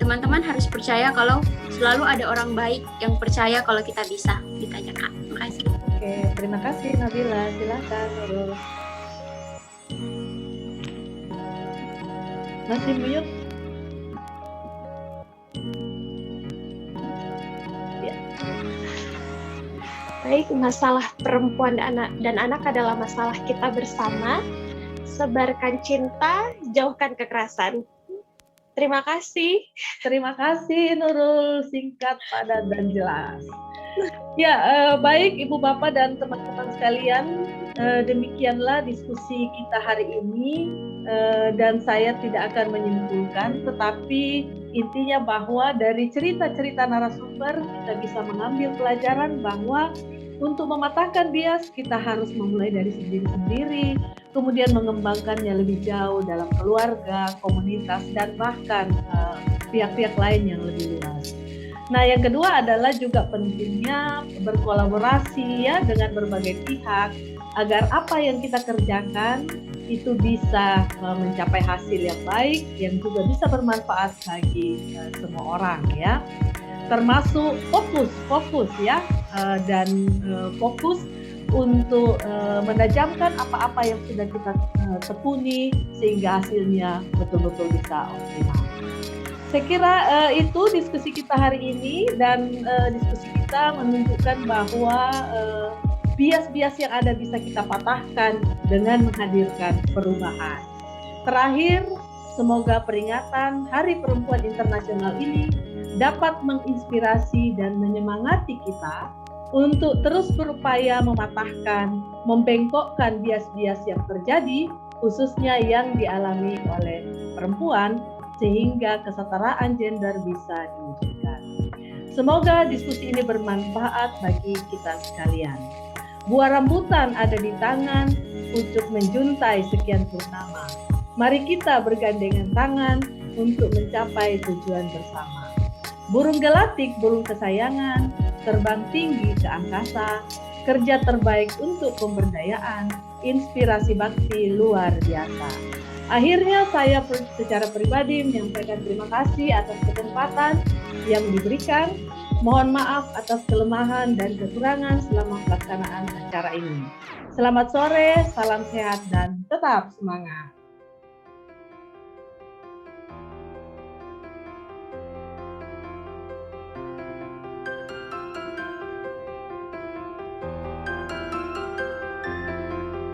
teman-teman harus percaya kalau selalu ada orang baik yang percaya kalau kita bisa. Gitu aja Kak. Terima kasih. Oke, terima kasih Nabila. Silakan Nurul. Masih mute? Ya. Baik, masalah perempuan dan anak adalah masalah kita bersama. Sebarkan cinta, jauhkan kekerasan. Terima kasih. Terima kasih Nurul, singkat, padat, dan jelas. Ya, baik Ibu Bapak dan teman-teman sekalian, demikianlah diskusi kita hari ini, dan saya tidak akan menyimpulkan, tetapi intinya bahwa dari cerita-cerita narasumber kita bisa mengambil pelajaran bahwa untuk mematahkan bias kita harus memulai dari sendiri-sendiri, kemudian mengembangkannya lebih jauh dalam keluarga, komunitas, dan bahkan pihak-pihak lain yang lebih luas. Nah, yang kedua adalah juga pentingnya berkolaborasi ya dengan berbagai pihak agar apa yang kita kerjakan itu bisa mencapai hasil yang baik yang juga bisa bermanfaat bagi semua orang ya. Termasuk fokus ya, dan fokus untuk menajamkan apa-apa yang sudah kita tekuni sehingga hasilnya betul-betul bisa optimal. Saya kira itu diskusi kita hari ini, dan diskusi kita menunjukkan bahwa bias-bias yang ada bisa kita patahkan dengan menghadirkan perubahan. Terakhir, semoga peringatan Hari Perempuan Internasional ini dapat menginspirasi dan menyemangati kita untuk terus berupaya mematahkan, membengkokkan bias-bias yang terjadi, khususnya yang dialami oleh perempuan, sehingga kesetaraan gender bisa diwujudkan. Semoga diskusi ini bermanfaat bagi kita sekalian. Buah rambutan ada di tangan untuk menjuntai sekian purnama. Mari kita bergandengan tangan untuk mencapai tujuan bersama. Burung gelatik, burung kesayangan, terbang tinggi ke angkasa, kerja terbaik untuk pemberdayaan, inspirasi bakti luar biasa. Akhirnya saya secara pribadi menyampaikan terima kasih atas kesempatan yang diberikan. Mohon maaf atas kelemahan dan kekurangan selama pelaksanaan acara ini. Selamat sore, salam sehat, dan tetap semangat.